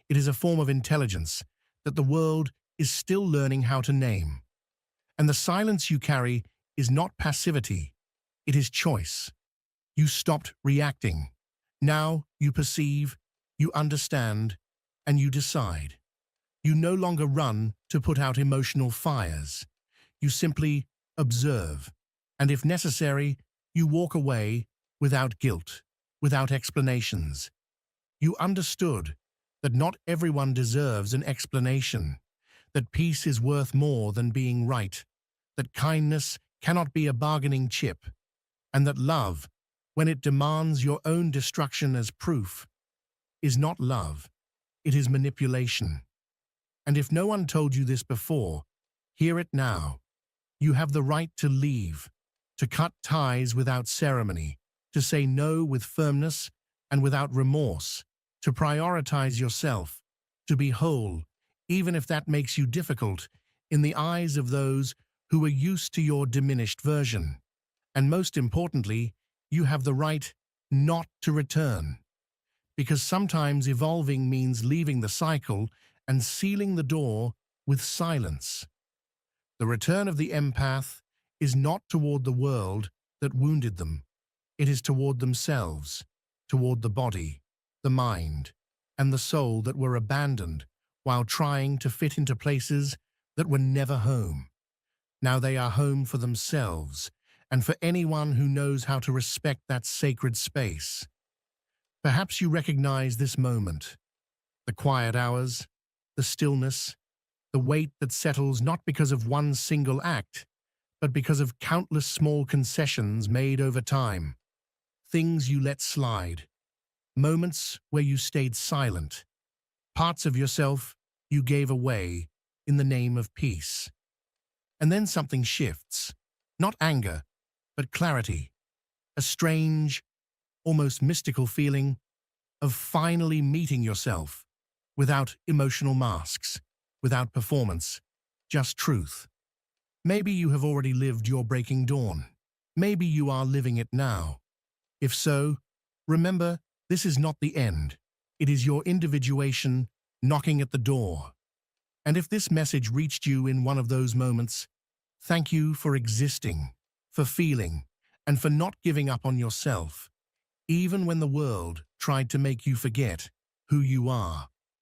It is a form of intelligence that the world is still learning how to name. And the silence you carry is not passivity. It is choice. You stopped reacting. Now you perceive, you understand, and you decide. You no longer run to put out emotional fires. You simply observe, and if necessary, you walk away without guilt, without explanations. You understood that not everyone deserves an explanation, that peace is worth more than being right, that kindness cannot be a bargaining chip, and that love, when it demands your own destruction as proof, is not love, it is manipulation. And if no one told you this before, hear it now. You have the right to leave, to cut ties without ceremony, to say no with firmness and without remorse, to prioritize yourself, to be whole, even if that makes you difficult in the eyes of those who are used to your diminished version. And most importantly, you have the right not to return. Because sometimes evolving means leaving the cycle and sealing the door with silence. The return of the empath is not toward the world that wounded them. It is toward themselves. toward the body, the mind, and the soul that were abandoned while trying to fit into places that were never home. Now they are home for themselves and for anyone who knows how to respect that sacred space. Perhaps you recognize this moment, the quiet hours, the stillness, the weight that settles not because of one single act, but because of countless small concessions made over time. Things you let slide, moments where you stayed silent, parts of yourself you gave away in the name of peace. And then something shifts, not anger, but clarity, a strange, almost mystical feeling of finally meeting yourself without emotional masks, without performance, just truth. Maybe you have already lived your breaking dawn. Maybe you are living it now. If so, remember, this is not the end. It is your individuation knocking at the door. And if this message reached you in one of those moments, thank you for existing, for feeling, and for not giving up on yourself, even when the world tried to make you forget who you are.